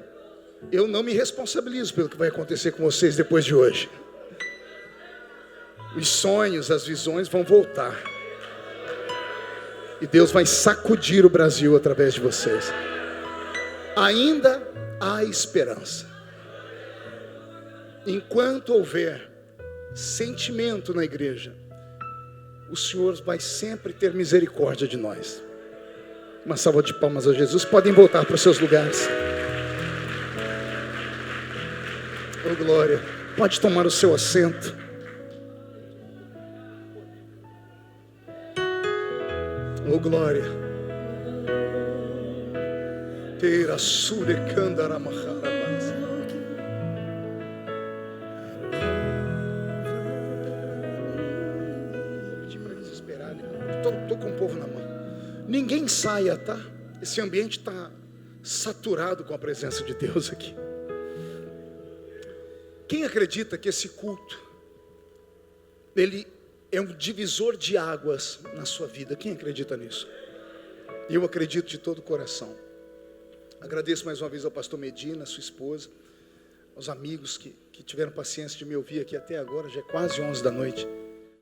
não me responsabilizo pelo que vai acontecer com vocês depois de hoje. Os sonhos, as visões vão voltar. E Deus vai sacudir o Brasil através de vocês. Ainda há esperança. Enquanto houver sentimento na igreja, o Senhor vai sempre ter misericórdia de nós. Uma salva de palmas a Jesus. Podem voltar para os seus lugares. Oh glória. Pode tomar o seu assento. Oh glória. Teira sure candara maharabas. Estou com o povo na mão. Ninguém saia, tá? Esse ambiente está saturado com a presença de Deus aqui. Quem acredita que esse culto, ele é um divisor de águas na sua vida? Quem acredita nisso? Eu acredito de todo o coração. Agradeço mais uma vez ao pastor Medina, sua esposa, aos amigos que tiveram paciência de me ouvir aqui até agora. Já é quase 11 da noite.